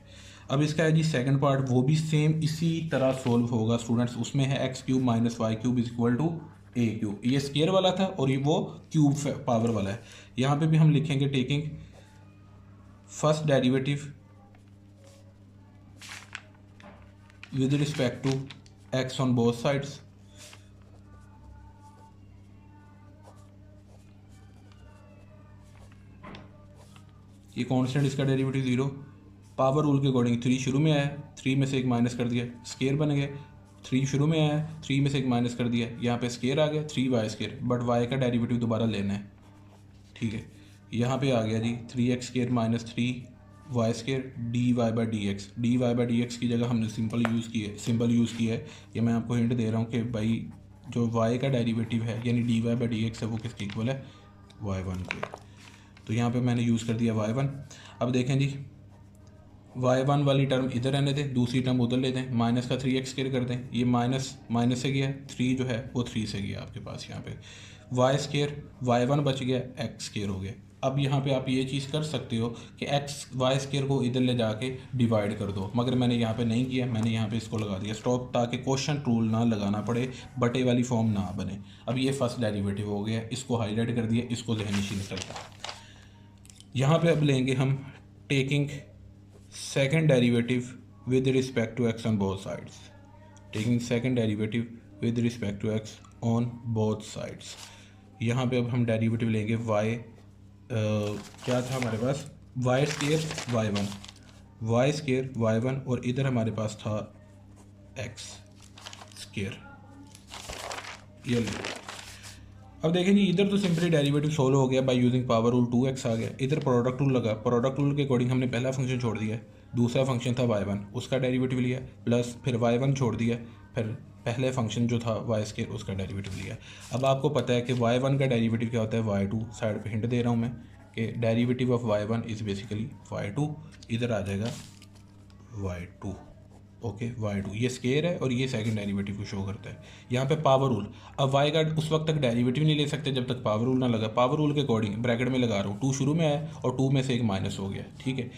अब इसका है जी सेकंड पार्ट, वो भी सेम इसी तरह सोल्व होगा स्टूडेंट्स। उसमें है x cube minus y cube is equal to a cube. ये स्क्वायर वाला था और ये वो क्यूब पावर वाला है। यहाँ पे भी हम लिखेंगे taking first derivative with respect to x on both sides, ये कांस्टेंट, इसका डेरिवेटिव 0। पावर रूल के अकॉर्डिंग 3 शुरू में आया, 3 में से एक माइनस कर दिया, स्क्वायर बन गया। 3 शुरू में आया, 3 में से एक माइनस कर दिया, यहाँ पे स्क्वायर आ गया 3y स्क्वायर, बट y का डेरिवेटिव दोबारा लेना है, ठीक है। यहाँ पे आ गया जी 3x square minus 3y square d y by d x की जगह हमने सिंपल यूज़ किया है। ये मैं आपको हिंट दे रहा हूँ कि भाई जो y का डेरिवेटिव है यानी d y by d x है वो किसके इक्वल है, y1 के। तो यहाँ पे मैंने यूज़ कर दिया y1। अब देखें जी y1 वाली टर्म इधर रहने दें, दूसरी टर्म उधर ले दें, माइनस का 3x स्क्वायर कर दें, ये माइनस से गया, 3 जो है वो 3 से गया आपके पास। यहाँ पे y स्क्वायर y1 बच गया, x स्क्वायर हो गया। अब यहाँ पे आप ये चीज़ कर सकते हो कि y स्क्वायर को इधर ले जाके डिवाइड कर दो, मगर मैंने यहाँ पे नहीं किया, मैंने यहाँ पे इसको लगा दिया स्टॉप, ताकि क्वेश्चन रूल ना लगाना पड़े, बटे वाली फॉर्म ना बने। अब ये फर्स्ट डेरिवेटिव हो गया, इसको हाईलाइट कर दिया, इसको जहनी शी निकलता। यहाँ पे अब लेंगे हम taking second derivative with respect to x on both sides, taking second derivative with respect to x on both sides. यहाँ पे अब हम डेरिवेटिव लेंगे क्या था हमारे पास, वाई स्क्वायर वाई वन और इधर हमारे पास था एक्स स्क्वायर। ये ले, अब देखें जी इधर तो सिंपली डेरिवेटिव सोल्व हो गया by using power rule, 2x आ गया। इधर प्रोडक्ट रूल लगा, प्रोडक्ट रूल के अकॉर्डिंग हमने पहला फंक्शन छोड़ दिया, दूसरा फंक्शन था y1 उसका डेरिवेटिव लिया, प्लस फिर y1 छोड़ दिया, फिर पहले फंक्शन जो था y स्क्वायर उसका डेरिवेटिव लिया। अब आपको पता है कि y1 का डेरिवेटिव क्या होता है, y2। साइड पे हिंट दे रहा हूँ मैं कि derivative of y1 is basically y2, इधर आ जाएगा y2, ओके y2। ये स्क्वायर है और ये सेकंड डेरिवेटिव को शो करता है। यहाँ पे पावर रूल, अब y का उस वक्त तक डेरिवेटिव नहीं ले सकते जब तक पावर रूल ना लगा। पावर रूल के अकॉर्डिंग ब्रैकेट में लगा रहा हूँ, 2 शुरू में आया और 2 में से एक माइनस हो गया, ठीक है।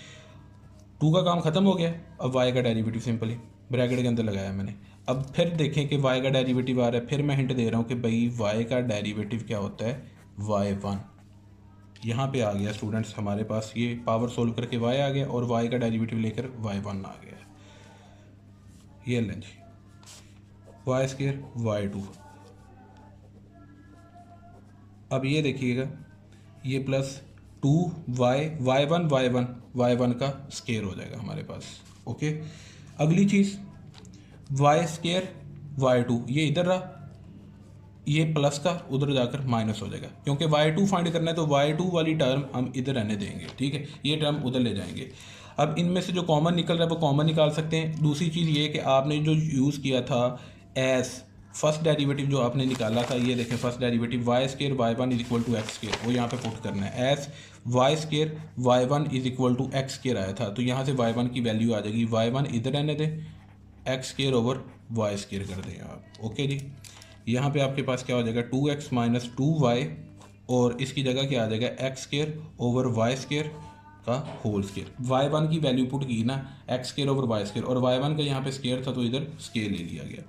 2 का काम खत्म हो गया, अब y का डेरिवेटिव सिंपली ब्रैकेट के अंदर लगाया मैंने। अब फिर देखें कि y का डेरिवेटिव आ रहा है, फिर मैं हिंट दे रहा हूँ कि भाई y का डेरिवेटिव क्या होता है, y1। यहाँ पे आ गया स्टूडेंट्स हमारे पास, ये पावर सोल्व करके y आ गया और y का डेरिवेटिव लेकर y1 आ गया। ये लें जी वाई स्क्वायर y2। अब ये देखिएगा ये प्लस 2y y1 का स्क्वायर हो जाएगा हमारे पास, ओके। अगली चीज़ y स्क्वायर y2, ये इधर रहा, ये प्लस का उधर जाकर माइनस हो जाएगा, क्योंकि y2 फाइंड करना है तो y2 वाली टर्म हम इधर रहने देंगे, ठीक है, ये टर्म उधर ले जाएंगे। अब इनमें से जो कॉमन निकल रहा है वो कॉमन निकाल सकते हैं। दूसरी चीज़ ये कि आपने जो यूज़ किया था एस फर्स्ट डेरिवेटिव जो आपने निकाला था, ये देखें first derivative y square y one is equal to x square, वो यहाँ पे पुट करना है as y square y one is equal to x square आया था, तो यहाँ से वाई वन की वैल्यू आ जाएगी, वाई वन इधर रहने दें, x square over y square कर दें आप। ओके जी, यहाँ पे आपके पास क्या हो जाएगा 2x माइनस 2y, और इसकी जगह क्या आ जाएगा x square over y square का होल स्केयर। वाई वन की वैल्यू पुट की ना x square over y square, और वाई वन का यहाँ पे स्केयर था तो इधर स्केयर ले लिया गया,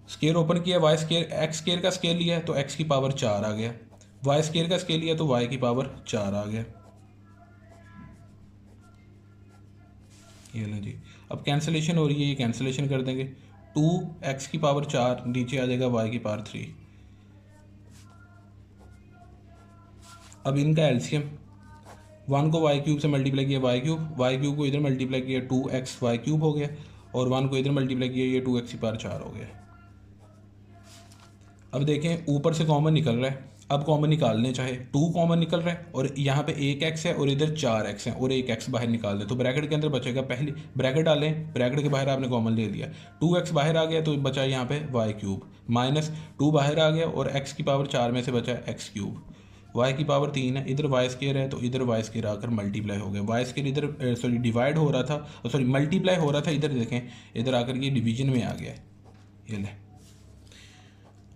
स्केयर ओपन किया, वाई स्केयर एक्स स्केयर का स्केयर लिया तो एक्स की पावर 4 आ गया, वाई स्केयर का स्केयर लिया तो वाई की पावर 4 आ गया। ये लो जी, अब कैंसिलेशन हो रही है, ये कैंसिलेशन कर देंगे, 2x की पावर 4 नीचे आ जाएगा y की पावर 3। अब इनका एलसीएम 1 को y क्यूब से मल्टीप्लाई किया y क्यूब को इधर मल्टीप्लाई किया 2x y क्यूब हो गया, और 1 को इधर मल्टीप्लाई किया ये 2x की पावर 4 हो गया। अब देखें ऊपर से कॉमन निकल रहा है, अब कॉमन निकालने चाहे 2 कॉमन निकल रहा है और यहाँ पे 1x है और इधर 4x है और 1x बाहर निकाल दे तो ब्रैकेट के अंदर बचेगा, पहली ब्रैकेट डालें, ब्रैकेट के बाहर आपने कॉमन ले लिया, 2x बाहर आ गया तो बचा यहाँ पे y क्यूब, माइनस 2 बाहर आ गया और x की पावर 4 में से बचा x क्यूब, y की पावर 3 है, इधर y स्केयर है तो इधर y स्केयर आकर मल्टीप्लाई हो गया, y स्केयर इधर सॉरी डिवाइड हो रहा था, सॉरी मल्टीप्लाई हो रहा था, इधर देखें इधर आकर ये डिवीजन में आ गया, ये ले।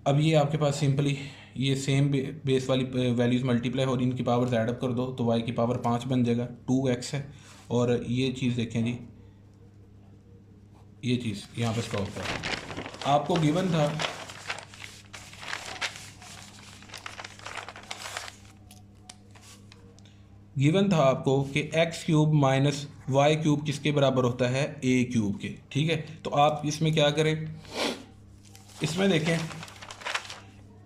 अब ये आपके पास सिंपली ये सेम बेस वाली वैल्यूज़ मल्टीप्लाई हो रही, इनकी पावर्स ऐड अप कर दो तो y की पावर 5 बन जाएगा, 2x है, और ये चीज़ देखें जी, ये चीज़ यहाँ पे स्टॉप है, आपको गिवन था आपको कि x cube minus y cube किसके बराबर होता है a क्यूब के, ठीक है। तो आप इसमें क्या करें, इसमें देखें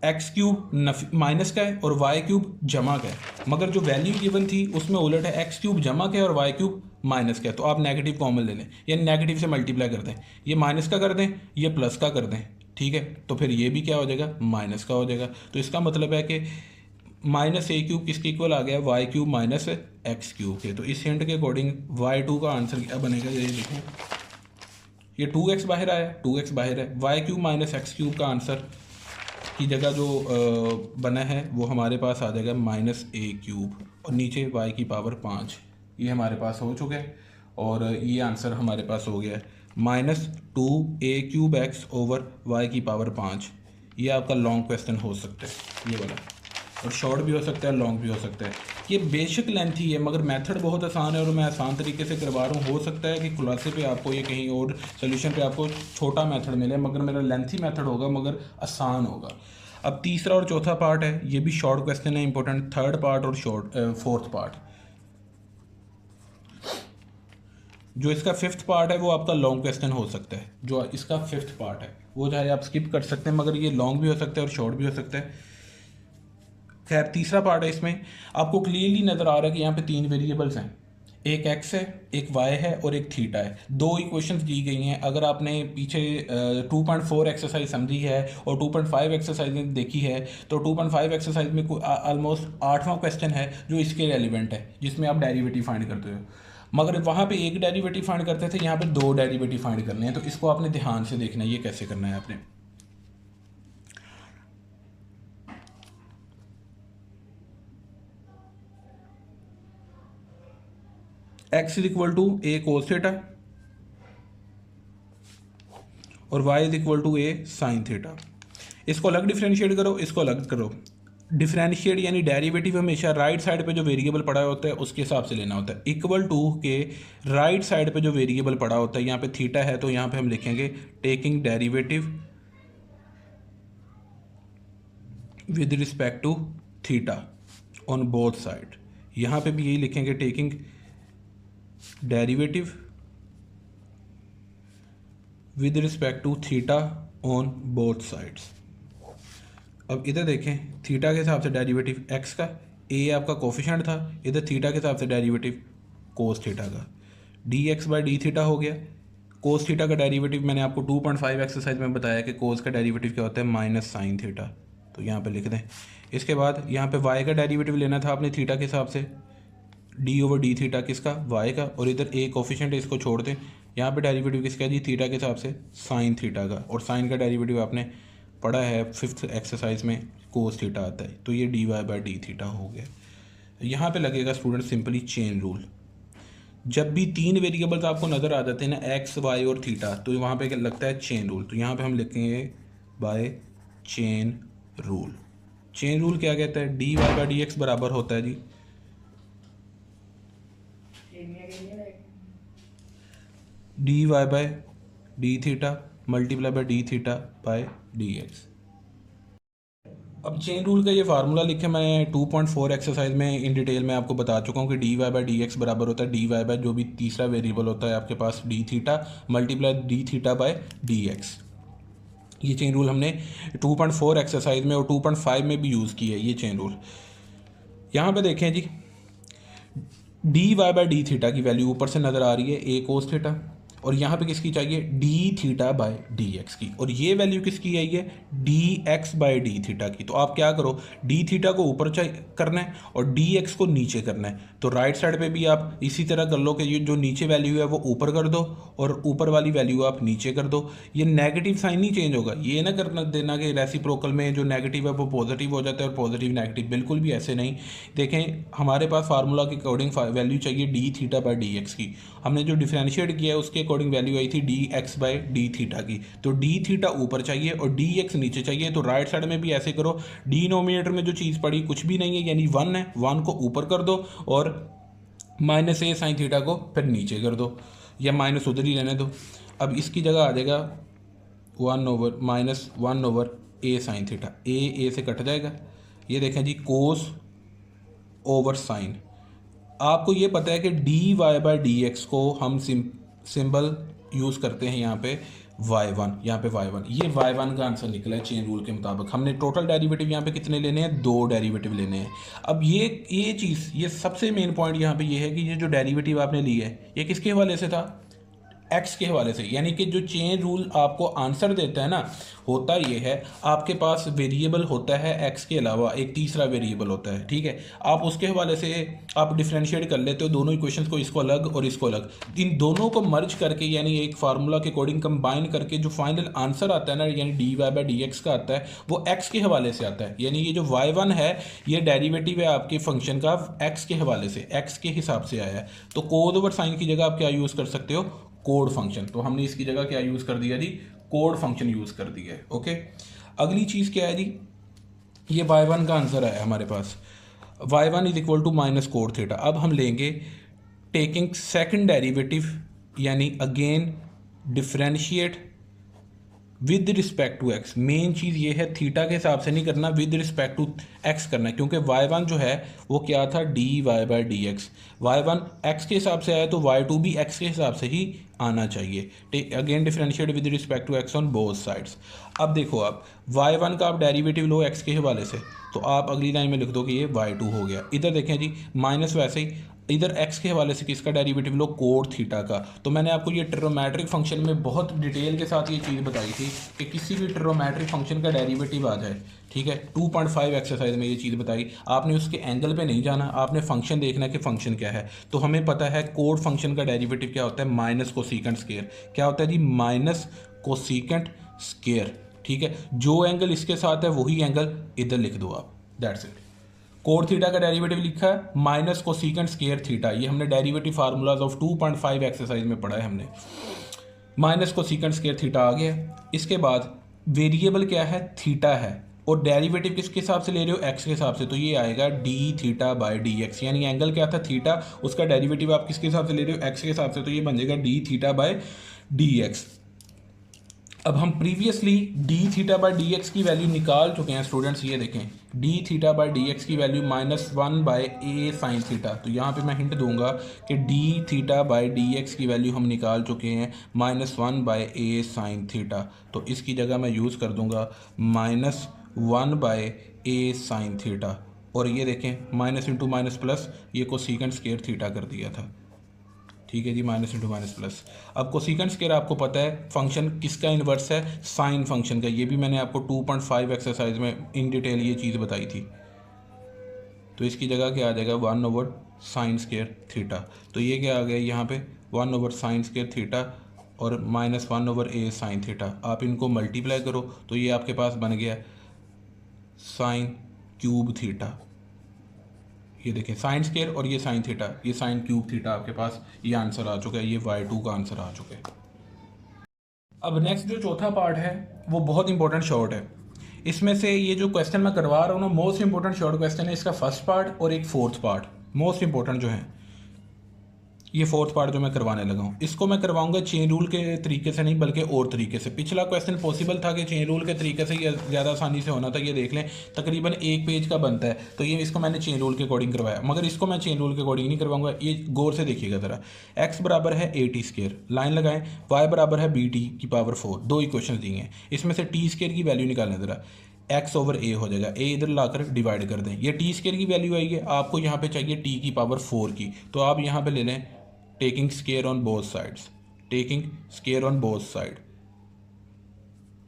एक्स क्यूब माइनस का है और वाई क्यूब जमा का है, मगर जो वैल्यू गिवन थी उसमें उलट है, एक्स क्यूब जमा का है और वाई क्यूब माइनस का है, तो आप नेगेटिव कॉमन ले लें, यानी नेगेटिव से मल्टीप्लाई कर दें, ये माइनस का कर दें ये प्लस का कर दें, ठीक है, तो फिर ये भी क्या हो जाएगा माइनस का हो जाएगा। तो इसका मतलब है कि माइनस ए क्यूब किसके इक्वल आ गया y cube minus x cube के। तो इस हिंट के अकॉर्डिंग y2 का आंसर क्या बनेगा, ये देखें ये 2x बाहर आया, 2x बाहर है, y cube minus x cube का आंसर की जगह जो बना है वो हमारे पास आ जाएगा माइनस ए क्यूब और नीचे y की पावर 5, ये हमारे पास हो चुका है और ये आंसर हमारे पास हो गया है minus 2a cube x over y की पावर 5। ये आपका लॉन्ग क्वेश्चन हो सकता है ये वाला, और शॉर्ट भी हो सकता है लॉन्ग भी हो सकता है। ये बेशक लेंथी है मगर मेथड बहुत आसान है और मैं आसान तरीके से करवा रहा हूँ। हो सकता है कि खुलासे पे आपको ये कहीं और सोल्यूशन पे आपको छोटा मेथड मिले, मगर मेरा लेंथी मेथड होगा मगर आसान होगा। अब तीसरा और चौथा पार्ट है, ये भी शॉर्ट क्वेश्चन है इंपॉर्टेंट, थर्ड पार्ट और फोर्थ पार्ट। जो इसका फिफ्थ पार्ट है वो आपका लॉन्ग क्वेश्चन हो सकता है, जो इसका फिफ्थ पार्ट है वो चाहे आप स्किप कर सकते हैं मगर ये लॉन्ग भी हो सकता है और शॉर्ट भी हो सकता है। खैर तीसरा पार्ट है, इसमें आपको क्लियरली नज़र आ रहा है कि यहाँ पे 3 वेरिएबल्स हैं, एक x है एक y है और एक थीटा है, 2 इक्वेशंस दी गई हैं। अगर आपने पीछे 2.4 एक्सरसाइज समझी है और 2.5 एक्सरसाइज में देखी है तो 2.5 एक्सरसाइज में ऑलमोस्ट 8वां क्वेश्चन है जो इसके रेलिवेंट है, जिसमें आप डेरिवेटिव फाइंड करते हो, मगर वहाँ पे एक डेरिवेटिव फाइंड करते थे, यहाँ पे 2 डेरिवेटिव फाइंड करने हैं। तो इसको आपने ध्यान से देखना है ये कैसे करना है आपने। x is equal to a cos theta और y is equal to a sine theta. इसको अलग डिफरेंशिएट करो, इसको अलग करो। डिफरेंशिएट यानी डेरिवेटिव हमेशा राइट साइड पे जो वेरिएबल पड़ा होता है उसके हिसाब से लेना होता है। इक्वल टू के राइट साइड पे जो वेरिएबल पड़ा होता है, यहाँ पे थीटा है तो यहाँ पे हम लिखेंगे taking derivative with respect to theta on both side. यहाँ पे भी यही लिखेंगे taking derivative with respect to theta on both sides. अब इधर देखें थीटा के हिसाब से डेरिवेटिव x का, a आपका कोफिशिएंट था, इधर थीटा के हिसाब से डेरिवेटिव कोस थीटा का, dx बाई डी थीटा हो गया, कोस थीटा का डेरिवेटिव मैंने आपको 2.5 एक्सरसाइज में बताया कि कोस का डेरिवेटिव क्या होता है माइनस साइन थीटा, तो यहाँ पे लिख दें। इसके बाद यहाँ पे वाई का डेरिवेटिव लेना था आपने थीटा के हिसाब से, डी ओवर डी थीटा किसका, वाई का, और इधर ए कोफिशिएंट है इसको छोड़ दें। यहाँ पे डेरिवेटिव किसका जी, थीटा के हिसाब से साइन थीटा का, और साइन का डेरिवेटिव आपने पढ़ा है 5th एक्सरसाइज में, कोस थीटा आता है, तो ये d y by d theta हो गया। यहाँ पे लगेगा स्टूडेंट सिंपली चेन रूल। जब भी 3 वेरिएबल्स आपको नज़र आ जाते हैं ना, एक्स वाई और थीटा, तो वहाँ पे लगता है चेन रूल। तो यहाँ पे हम लिखेंगे by chain rule. Chain rule क्या कहता है, d y by d x बराबर होता है जी d y by d theta multiply by d theta by d x. अब चेन रूल का ये फार्मूला लिखे मैं 2.4 एक्सरसाइज में इन डिटेल में आपको बता चुका हूँ कि d y by d x बराबर होता है डी वाई बाय जो भी तीसरा वेरिएबल होता है आपके पास d theta multiply d theta by d x. ये चेन रूल हमने 2.4 एक्सरसाइज में और 2.5 में भी यूज़ किया है ये चेन रूल। यहाँ पे देखें जी, d y by d theta की वैल्यू ऊपर से नज़र आ रही है ए कोस थीटा, और यहाँ पे किसकी चाहिए d theta by d x की, और ये वैल्यू किसकी आई है d x by d theta की। तो आप क्या करो, डी थीटा को ऊपर करना है और डी एक्स को नीचे करना है। तो राइट साइड पे भी आप इसी तरह कर लो कि ये जो नीचे वैल्यू है वो ऊपर कर दो और ऊपर वाली वैल्यू आप नीचे कर दो। ये नेगेटिव साइन नहीं चेंज होगा, ये ना करना देना कि रेसिप्रोकल में जो नेगेटिव है वो पॉजिटिव हो जाता है और पॉजिटिव नेगेटिव, बिल्कुल भी ऐसे नहीं। देखें हमारे पास फार्मूला के अकॉर्डिंग वैल्यू चाहिए d theta by d x की, हमने जो डिफरेंशिएट किया है उसके अकॉर्डिंग वैल्यू आई थी d x by d theta की। तो डी थीटा ऊपर चाहिए और डी एक्स नीचे चाहिए। तो राइट साइड में भी ऐसे करो, डिनोमिनेटर में जो चीज़ पड़ी कुछ भी नहीं है यानी 1 है, 1 को ऊपर कर दो और माइनस ए साइन थीटा को फिर नीचे कर दो, या माइनस उधर ही रहने दो। अब इसकी जगह आ जाएगा 1 ओवर माइनस 1 ओवर ए साइन थीटा, ए से कट जाएगा। ये देखें जी कोस ओवर साइन। आपको ये पता है कि d y by d x को हम सिंबल यूज़ करते हैं यहाँ पे y1, यहाँ पे y1, ये y1 का आंसर निकला है चेन रूल के मुताबिक। हमने टोटल डेरिवेटिव यहाँ पे कितने लेने हैं, 2 डेरिवेटिव लेने हैं। अब ये चीज़, ये सबसे मेन पॉइंट यहाँ पे ये है कि ये जो डेरिवेटिव आपने लिया है ये किसके हवाले से था, एक्स के हवाले से। यानी कि जो चेन रूल आपको आंसर देता है ना, होता ये है आपके पास वेरिएबल होता है एक्स के अलावा एक तीसरा वेरिएबल होता है, ठीक है। आप उसके हवाले से आप डिफरेंशिएट कर लेते हो दोनों इक्वेशंस को, इसको अलग और इसको अलग, इन दोनों को मर्ज करके यानी एक फार्मूला के अकॉर्डिंग कंबाइन करके जो फाइनल आंसर आता है ना, यानी d y by d x का आता है, वो एक्स के हवाले से आता है। यानी ये जो y1 है ये डेरिवेटिव है आपके फंक्शन का एक्स के हवाले से, एक्स के हिसाब से आया है। तो कोस ओवर साइन की जगह आप क्या यूज़ कर सकते हो, कोड फंक्शन। तो हमने इसकी जगह क्या यूज़ कर दिया जी, कोड फंक्शन यूज़ कर दिया है। ओके, अगली चीज़ क्या है जी, ये y1 का आंसर है हमारे पास, y1 is equal to minus cot theta. अब हम लेंगे टेकिंग सेकंड डेरिवेटिव, यानी again differentiate with respect to x. Main चीज़ ये है थीटा के हिसाब से नहीं करना, विद रिस्पेक्ट टू एक्स करना है, क्योंकि y1 जो है वो क्या था d y by d x. y1 x के हिसाब से आया तो y2 भी x के हिसाब से ही आना चाहिए। Again differentiate with respect to x on both sides. अब देखो आप y1 का आप डेरिवेटिव लो x के हवाले से, तो आप अगली लाइन में लिख दो कि ये y2 हो गया। इधर देखें जी माइनस, वैसे ही इधर x के हवाले से किसका डेरिवेटिव लो, कोड थीटा का। तो मैंने आपको ये ट्रिग्नोमेट्रिक फंक्शन में बहुत डिटेल के साथ ये चीज़ बताई थी कि किसी भी ट्रिग्नोमेट्रिक फंक्शन का डेरिवेटिव आ जाए, ठीक है। 2.5 एक्सरसाइज में ये चीज़ बताई, आपने उसके एंगल पे नहीं जाना, आपने फंक्शन देखना कि फंक्शन क्या है। तो हमें पता है कोड फंक्शन का डेरिवेटिव क्या होता है, माइनस कोसेकेंट स्क्वायर। क्या होता है जी, माइनस कोसेकेंट स्क्वायर, ठीक है। जो एंगल इसके साथ है वही एंगल इधर लिख दो आप, दैट्स इट। कोड थीटा का डेरिवेटिव लिखा है माइनस कोसेकेंट स्क्वायर थीटा, ये हमने डेरिवेटिव फार्मूलाज ऑफ 2.5 एक्सरसाइज में पढ़ा है हमने। माइनस कोसेकेंट स्क्वायर थीटा आ गया। इसके बाद वेरिएबल क्या है, थीटा है, और डेरिवेटिव किसके हिसाब से ले रहे हो, एक्स के हिसाब से, तो ये आएगा D theta by d x. यानी एंगल क्या था थीटा, उसका डेरिवेटिव आप किसके हिसाब से ले रहे हो, एक्स के हिसाब से, तो ये बन जाएगा D theta by d x. अब हम previously D theta by d x की वैल्यू निकाल चुके हैं स्टूडेंट्स, ये देखें D theta by d x की वैल्यू -1 बाय ए साइन थीटा। तो यहाँ पे मैं हिंट दूंगा कि D theta by d x की वैल्यू हम निकाल चुके हैं -1 बाय ए साइन थीटा। तो इसकी जगह मैं यूज़ कर दूंगा -1 बाय ए साइन थीटा, और ये देखें माइनस इंटू माइनस प्लस, ये कोसेकेंट स्क्वायर थीटा कर दिया था, ठीक है जी, माइनस इंटू माइनस प्लस। अब कोसेकेंट स्क्वायर आपको पता है फंक्शन किसका इन्वर्स है, साइन फंक्शन का। ये भी मैंने आपको 2.5 एक्सरसाइज में इन डिटेल ये चीज़ बताई थी। तो इसकी जगह क्या आ जाएगा, 1/sin स्क्वायर थीटा। तो ये क्या आ गया यहाँ पे, 1/sin स्क्वायर थीटा और -1/a sin थीटा। आप इनको मल्टीप्लाई करो तो ये आपके पास बन गया साइन क्यूब थीटा। ये देखें साइन स्क्वायर और ये साइन थीटा, ये साइन क्यूब थीटा आपके पास ये आंसर आ चुका है, ये y2 का आंसर आ चुका है। अब नेक्स्ट जो चौथा पार्ट है वो बहुत इंपॉर्टेंट शॉर्ट है। इसमें से ये जो क्वेश्चन मैं करवा रहा हूँ ना, मोस्ट इंपॉर्टेंट शॉर्ट क्वेश्चन है। इसका फर्स्ट पार्ट और एक फोर्थ पार्ट मोस्ट इंपॉर्टेंट जो है, ये फोर्थ पार्ट जो मैं करवाने लगा हूँ, इसको मैं करवाऊंगा चेन रूल के तरीके से नहीं बल्कि और तरीके से। पिछला क्वेश्चन पॉसिबल था कि चेन रूल के तरीके से ये ज़्यादा आसानी से होना था, ये देख लें तकरीबन एक पेज का बनता है, तो ये इसको मैंने चेन रूल के अकॉर्डिंग करवाया। मगर इसको मैं चेन रूल के अकॉर्डिंग नहीं करवाऊंगा, ये गौर से देखिएगा ज़रा। एक्स बराबर है AT स्क्वायर, लाइन लगाएं, वाई बराबर है BT की पावर 4, दो इक्वेशन दी हैं, इसमें से टी स्क्वायर की वैल्यू निकालना ज़रा। x/a हो जाएगा, a इधर लाकर डिवाइड कर दें, ये टी स्क्वायर की वैल्यू आई है, आपको यहाँ पे चाहिए t की पावर 4 की, तो आप यहाँ पे ले लें taking square on both sides, taking square on both side.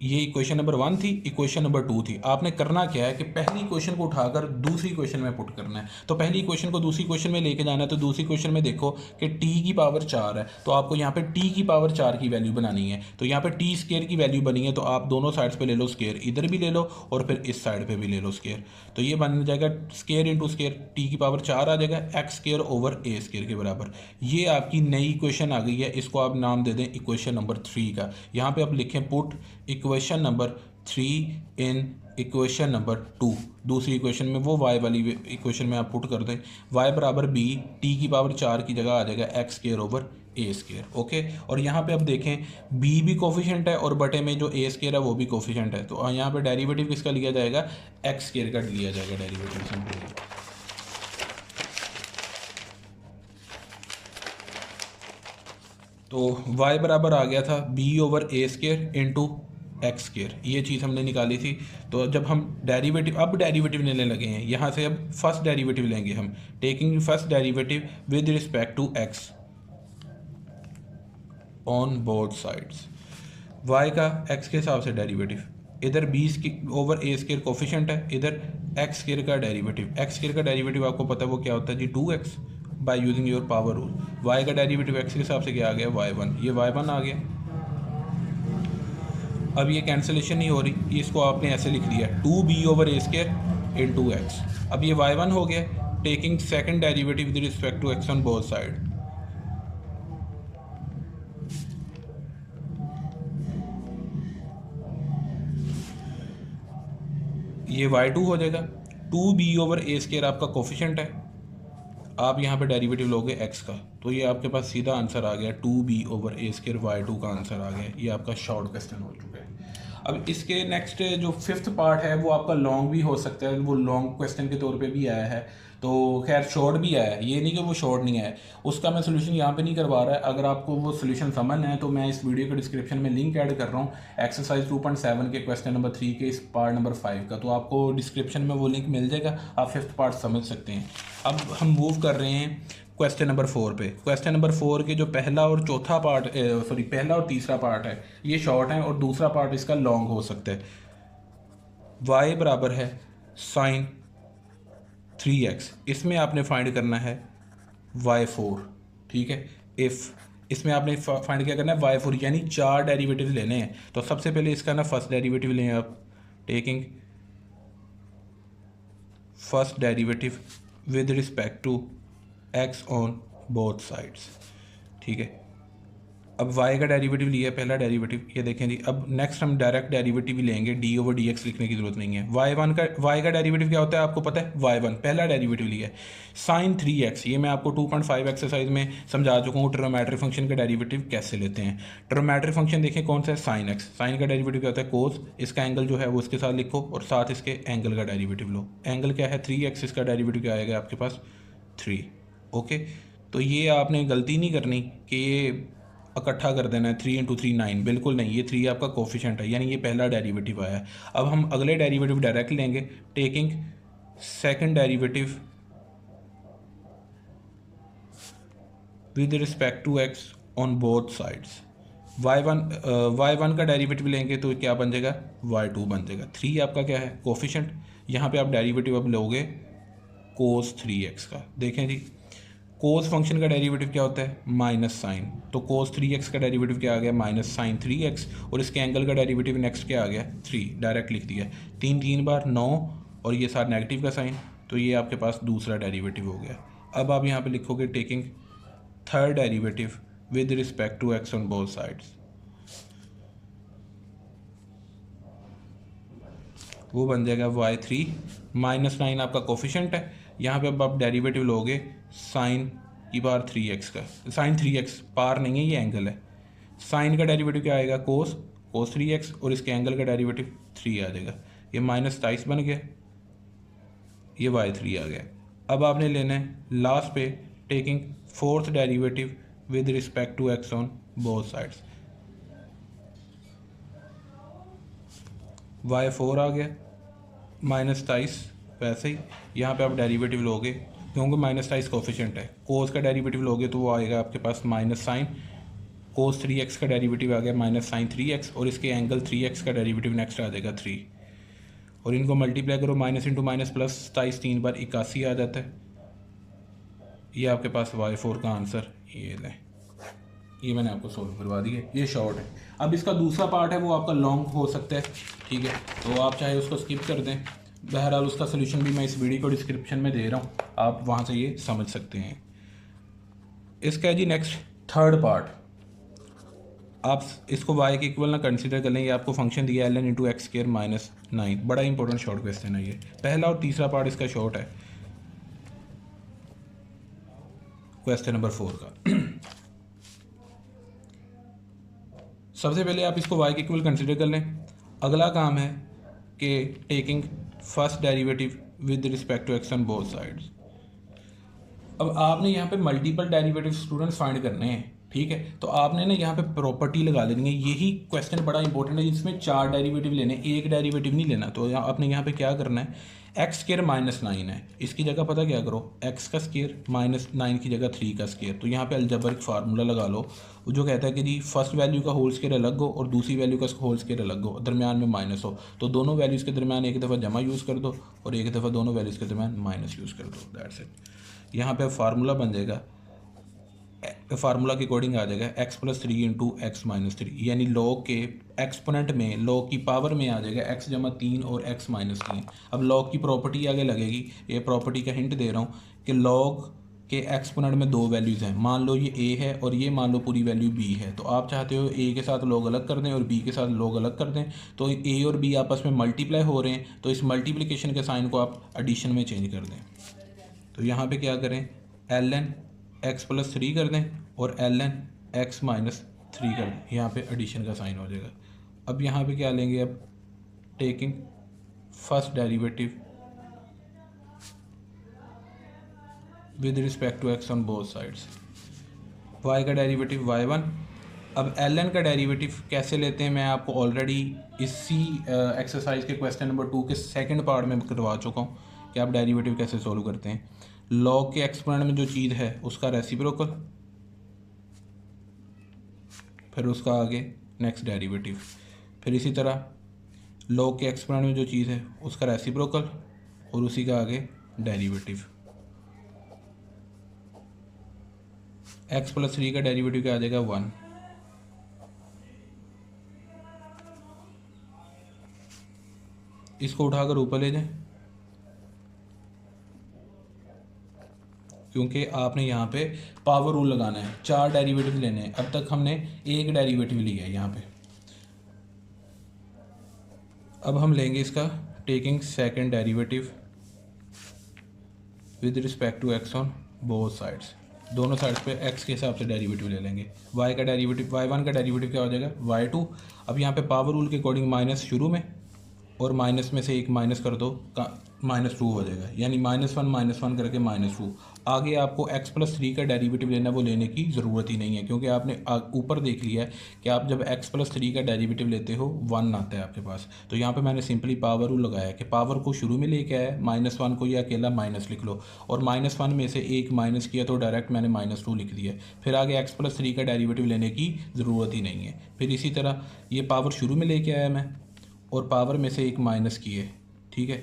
ये इक्वेशन नंबर 1 थी, इक्वेशन नंबर 2 थी। आपने करना क्या है कि पहली इक्वेशन को उठाकर दूसरी इक्वेशन में पुट करना है। तो पहली इक्वेशन को दूसरी इक्वेशन में लेके जाना है, तो दूसरी इक्वेशन में देखो कि t की पावर 4 है, तो आपको यहाँ पे t की पावर 4 की वैल्यू बनानी है। तो यहाँ पे टी स्क्वायर की वैल्यू बनी है, तो आप दोनों साइड्स पे ले लो स्क्वायर, इधर भी ले लो और फिर इस साइड पे भी ले लो स्क्वायर। तो ये बन जाएगा स्क्वायर इंटू स्क्वायर, टी की पावर 4 आ जाएगा, x square over a square के बराबर। ये आपकी नई इक्वेशन आ गई है, इसको आप नाम दे दें इक्वेशन नंबर 3 का। यहाँ पे आप लिखें put equation number 3 in equation number 2। दूसरी इक्वेशन में वो y वाली इक्वेशन में आप पुट कर दें, y बराबर b, t की पावर 4 की जगह आ जाएगा x square over a square. Okay, और यहाँ पे अब देखें b भी कोफिशिएंट है और बटे में जो a स्क्वायर है वो भी कोफिशिएंट है, तो यहाँ पे डेरिवेटिव किसका लिया जाएगा, x स्क्वायर का लिया जाएगा डेरिवेटिव सिंपली। तो y बराबर आ गया था b/a square into x square, ये चीज़ हमने निकाली थी। तो जब हम डेरिवेटिव, अब डेरिवेटिव लेने लगे हैं, यहाँ से अब फर्स्ट डेरिवेटिव लेंगे हम, taking first derivative with respect to x on both sides. y का x के हिसाब से डेरिवेटिव, इधर b/a स्क्वायर कोफिशिएंट है, इधर x स्क्वायर का डेरिवेटिव, x स्क्वायर का डेरिवेटिव आपको पता है वो क्या होता है जी, 2x by using your power rule. y का डेरिवेटिव x के हिसाब से क्या आ गया, y1, ये y1 आ गया। अब ये कैंसिलेशन नहीं हो रही, इसको आपने ऐसे लिख दिया 2b/a स्क्वायर इंटू एक्स। अब ये y1 हो गया, taking second derivative with respect to x on both side. ये y2 हो जाएगा, 2b/a स्क्वायर आपका कोफिशिएंट है, आप यहाँ पे डेरिवेटिव लोगे x का, तो ये आपके पास सीधा आंसर आ गया 2b/a स्क्वायर, y2 का आंसर आ गया। ये आपका शॉर्ट क्वेश्चन हो चुका है। अब इसके नेक्स्ट जो फिफ्थ पार्ट है वो आपका लॉन्ग भी हो सकता है, वो लॉन्ग क्वेश्चन के तौर पे भी आया है, तो खैर शॉर्ट भी आया है, ये नहीं कि वो शॉर्ट नहीं है। उसका मैं सोल्यूशन यहाँ पे नहीं करवा रहा है, अगर आपको वो सोल्यूशन समझना है तो मैं इस वीडियो के डिस्क्रिप्शन में लिंक ऐड कर रहा हूँ एक्सरसाइज 2.7 के क्वेश्चन नंबर 3 के इस पार्ट नंबर 5 का, तो आपको डिस्क्रिप्शन में वो लिंक मिल जाएगा, आप फिफ्थ पार्ट समझ सकते हैं। अब हम मूव कर रहे हैं क्वेश्चन नंबर 4 पे। क्वेश्चन नंबर 4 के जो पहला और चौथा पार्ट, पहला और तीसरा पार्ट है ये शॉर्ट है और दूसरा पार्ट इसका लॉन्ग हो सकता है। y बराबर है साइन 3x, इसमें आपने फाइंड करना है y4, ठीक है। इफ़ इसमें आपने फाइंड क्या करना है, y4, यानी 4 डेरिवेटिव लेने हैं। तो सबसे पहले इसका ना फर्स्ट डेरिवेटिव लें आप, taking first derivative with respect to x on both sides, ठीक है। अब y का डेरिवेटिव लिया है, पहला डेरिवेटिव, ये देखें जी। अब नेक्स्ट हम डायरेक्ट डेरिवेटिव ही लेंगे, d/dx लिखने की जरूरत नहीं है। y का डेरिवेटिव क्या होता है आपको पता है, y1, पहला डेरिवेटिव लिया है। साइन 3x, ये मैं आपको 2.5 एक्सरसाइज में समझा चुका हूँ ट्रिग्नोमेट्रिक फंक्शन का डेरिवेटिव कैसे लेते हैं। ट्रिग्नोमेट्रिक फंक्शन देखें कौन सा है, साइन x, साइन का डेरिवेटिव क्या होता है, कोस, इसका एंगल जो है वो इसके साथ लिखो और साथ इसके एंगल का डेरिवेटिव लो। एंगल क्या है 3x, इसका डेरिवेटिव क्या आएगा आपके पास 3। ओके, तो ये आपने गलती नहीं करनी कि ये इकट्ठा कर देना है 3 × 3 9, बिल्कुल नहीं, ये 3 आपका कोफिशिएंट है, यानी ये पहला डेरिवेटिव आया है। अब हम अगले डेरिवेटिव डायरेक्ट लेंगे, taking second derivative with respect to x on both sides. y1 का डेरिवेटिव लेंगे तो क्या बन जाएगा, y2 बन जाएगा। 3 आपका क्या है, कोफिशेंट। यहाँ पे आप डेरिवेटिव अब लोगे कोस 3x का। देखें जी, कोस फंक्शन का डेरिवेटिव क्या होता है, माइनस साइन। तो कोस 3x का डेरिवेटिव क्या आ गया, माइनस साइन 3x। और इसके एंगल का डेरिवेटिव नेक्स्ट क्या आ गया, 3। डायरेक्ट लिख दिया। 3 बार 9 और ये साथ नेगेटिव का साइन, तो ये आपके पास दूसरा डेरिवेटिव हो गया। अब आप यहाँ पे लिखोगे taking third derivative with respect to x on both sides. वो बन जाएगा y3 माइनस 9 आपका कोफिशेंट है। यहाँ पे अब आप डेरिवेटिव लोगे साइन की पावर 3x का। साइन 3x पार नहीं है, ये एंगल है। साइन का डेरिवेटिव क्या आएगा, कोस 3x, और इसके एंगल का डेरिवेटिव 3 आ जाएगा। ये माइनस 23 बन गया, ये y3 आ गया। अब आपने लेना है लास्ट पे taking fourth derivative with respect to x on both sides. y4 आ गया माइनस 23। वैसे ही यहाँ पे आप डेरिवेटिव लोगे, क्योंकि माइनस 23 कोफिशिएंट है। कोस का डेरिवेटिव लोगे तो वो आएगा आपके पास माइनस साइन कोस 3x का डेरिवेटिव आ गया माइनस साइन 3x, और इसके एंगल 3x का डेरिवेटिव नेक्स्ट आ जाएगा 3। और इनको मल्टीप्लाई करो, माइनस इंटू माइनस प्लस 27 3 बार 81 आ जाता है। ये आपके पास y4 का आंसर ये लें। ये मैंने आपको सोल्व करवा दिया। ये शॉर्ट है। अब इसका दूसरा पार्ट है, वो आपका लॉन्ग हो सकता है, ठीक है, तो आप चाहे उसको स्किप कर दें। बहरहाल उसका सोल्यूशन भी मैं इस वीडियो को डिस्क्रिप्शन में दे रहा हूँ, आप वहाँ से ये समझ सकते हैं। इसका है जी नेक्स्ट थर्ड पार्ट। आप इसको y के इक्वल ना कंसीडर कर लें। ये आपको फंक्शन दिया ln into x square minus 9। बड़ा इंपॉर्टेंट शॉर्ट क्वेश्चन है ये। पहला और तीसरा पार्ट इसका शॉर्ट है, क्वेश्चन नंबर 4 का। सबसे पहले आप इसको y के इक्वल कंसीडर कर लें। अगला काम है कि taking first derivative with respect to x on both sides. अब आपने यहाँ पे मल्टीपल डेरिवेटिव स्टूडेंट्स फाइंड करने हैं, ठीक है, तो आपने ना यहाँ पे प्रॉपर्टी लगा लेनी है। यही क्वेश्चन बड़ा इंपॉर्टेंट है, जिसमें 4 डेरिवेटिव लेने, एक डेरिवेटिव नहीं लेना। तो आपने यहाँ पे क्या करना है, एक्स स्क्वायर माइनस 9 है, इसकी जगह पता क्या करो, एक्स का स्क्वायर माइनस 9 की जगह 3 का स्क्वायर। तो यहाँ पे अलजेब्रिक फार्मूला लगा लो, जो कहता है कि जी फर्स्ट वैल्यू का होल स्क्वायर अलग हो और दूसरी वैल्यू का होल स्क्वायर अलग हो, दरमियान में माइनस हो। तो दोनों वैल्यूज़ के दरमियान एक दफ़ा जमा यूज़ कर दो और एक दफ़ा दोनों वैल्यूज़ के दरमियान माइनस यूज़ कर दो। That's it. यहाँ पे फार्मूला बन जाएगा, फार्मूला के अकॉर्डिंग आ जाएगा x plus 3 into x minus 3, यानी लॉग के एक्सपोनेंट में, लॉग की पावर में आ जाएगा x जमा 3 और x माइनस 3। अब लॉग की प्रॉपर्टी आगे लगेगी। ये प्रॉपर्टी का हिंट दे रहा हूँ कि लॉग के एक्सपोनेंट में 2 वैल्यूज़ हैं। मान लो ये a है और ये मान लो पूरी वैल्यू b है। तो आप चाहते हो a के साथ लॉग अलग कर दें और b के साथ लॉग अलग कर दें, तो a और b आपस में मल्टीप्लाई हो रहे हैं, तो इस मल्टीप्लिकेशन के साइन को आप एडिशन में चेंज कर दें। तो यहाँ पे क्या करें, ln x प्लस 3 कर दें और ln x माइनस 3 कर दें। यहाँ पे एडिशन का साइन हो जाएगा। अब यहाँ पे क्या लेंगे, अब taking first derivative with respect to x on both sides. y का डेरिवेटिव y1। अब ln का डेरिवेटिव कैसे लेते हैं, मैं आपको ऑलरेडी इसी एक्सरसाइज के क्वेश्चन नंबर 2 के सेकंड पार्ट में करवा चुका हूँ कि आप डेरिवेटिव कैसे सोल्व करते हैं। लॉग के एक्सपोनेंट में जो चीज़ है उसका रेसिप्रोकल, फिर उसका आगे नेक्स्ट डेरिवेटिव, फिर इसी तरह लॉग के एक्सपोनेंट में जो चीज़ है उसका रेसिप्रोकल और उसी का आगे डेरिवेटिव। x प्लस 3 का डेरिवेटिव क्या आ जाएगा, 1। इसको उठाकर ऊपर ले जाएं, क्योंकि आपने यहाँ पे पावर रूल लगाना है, 4 डेरिवेटिव लेने हैं। अब तक हमने एक डेरिवेटिव लिया है यहाँ पे। अब हम लेंगे इसका taking second derivative with respect to x on both sides. दोनों साइड्स पे x के हिसाब से डेरिवेटिव ले लेंगे। y का डेरिवेटिव, y1 का डेरिवेटिव क्या हो जाएगा, y2। अब यहाँ पे पावर रूल के अकॉर्डिंग माइनस शुरू में और माइनस में से एक माइनस कर दो, -2 हो जाएगा, यानी -1 करके -2। आगे आपको x+3 का डेरिवेटिव लेना, वो लेने की ज़रूरत ही नहीं है, क्योंकि आपने ऊपर देख लिया है कि आप जब x+3 का डेरिवेटिव लेते हो 1 आता है आपके पास। तो यहाँ पे मैंने सिंपली पावर रूल लगाया कि पावर को शुरू में लेके आया, -1 को ये अकेला माइनस लिख लो, और -1 में से एक माइनस किया तो डायरेक्ट मैंने -2 लिख दिया। फिर आगे x+3 का डेरिवेटिव लेने की ज़रूरत ही नहीं है। फिर इसी तरह ये पावर शुरू में लेके आया मैं, और पावर में से एक माइनस किए, ठीक है,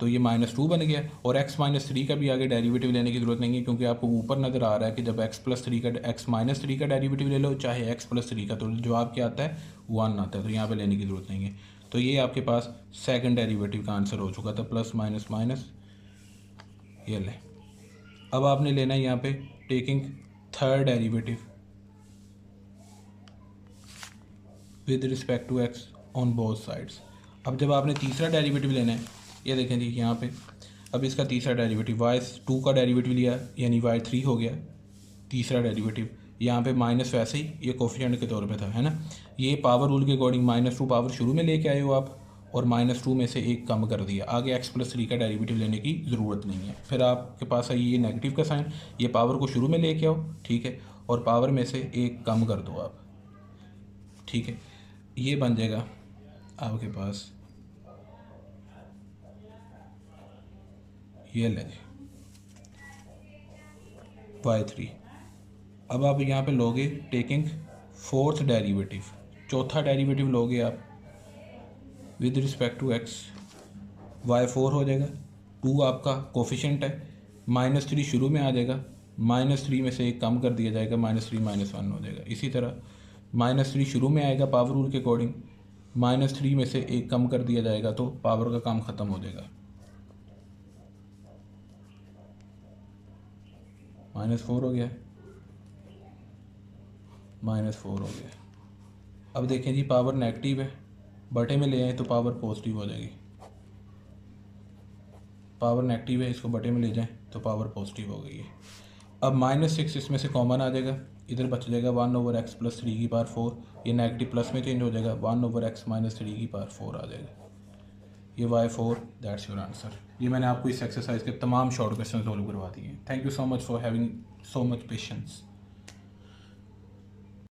तो ये -2 बन गया। और x-3 का भी आगे डेरिवेटिव लेने की ज़रूरत नहीं है, क्योंकि आपको ऊपर नज़र आ रहा है कि जब x-3 का डेरिवेटिव ले लो, चाहे x+3 का, तो जवाब क्या आता है, 1 आता है। तो यहाँ पे लेने की ज़रूरत नहीं है। तो ये आपके पास सेकंड डेरिवेटिव का आंसर हो चुका था, प्लस माइनस माइनस, ये ले। अब आपने लेना है यहाँ पे taking third derivative with respect to x on both sides. अब जब आपने तीसरा डेरिवेटिव लेना है, ये देखें जी यहाँ पे, अब इसका तीसरा डेरिवेटिव y2 का डेरिवेटिव लिया, यानी y3 हो गया तीसरा डेरिवेटिव। यहाँ पे माइनस वैसे ही ये कोफिशिएंट के तौर पे था, है ना। ये पावर रूल के अकॉर्डिंग -2 पावर शुरू में लेके आए हो आप, और -2 में से एक कम कर दिया। आगे x+3 का डेरिवेटिव लेने की ज़रूरत नहीं है। फिर आपके पास है ये नेगेटिव का साइन, ये पावर को शुरू में लेके आओ, ठीक है, और पावर में से एक कम कर दो आप, ठीक है। ये बन जाएगा आपके पास, ये ले y3। अब आप यहाँ पे लोगे टेकिंग फोर्थ डेरिवेटिव, चौथा डेरिवेटिव लोगे आप with respect to x, y4 हो जाएगा। 2 आपका कोफिशिएंट है, -3 शुरू में आ जाएगा, -3 में से एक कम कर दिया जाएगा, -3 -1 हो जाएगा। इसी तरह -3 शुरू में आएगा पावर रूल के अकॉर्डिंग, -3 में से एक कम कर दिया जाएगा, तो पावर का काम ख़त्म हो जाएगा, -4 हो गया, -4 हो गया। अब देखें जी पावर नेगेटिव है, बटे में ले आए तो पावर पॉजिटिव हो जाएगी। पावर नेगेटिव है, इसको बटे में ले जाएं तो पावर पॉजिटिव हो गई है। अब -6 इसमें से कॉमन आ जाएगा, इधर बच जाएगा 1/x+3 की पावर 4, ये नेगेटिव प्लस में चेंज हो जाएगा, 1/x-3 की पावर 4 आ जाएगा। ये y4, दैट्स योर आंसर। ये मैंने आपको इस एक्सरसाइज के तमाम शॉर्ट क्वेश्चन सॉल्व करवा दिए हैं। Thank you so much for having so much patience.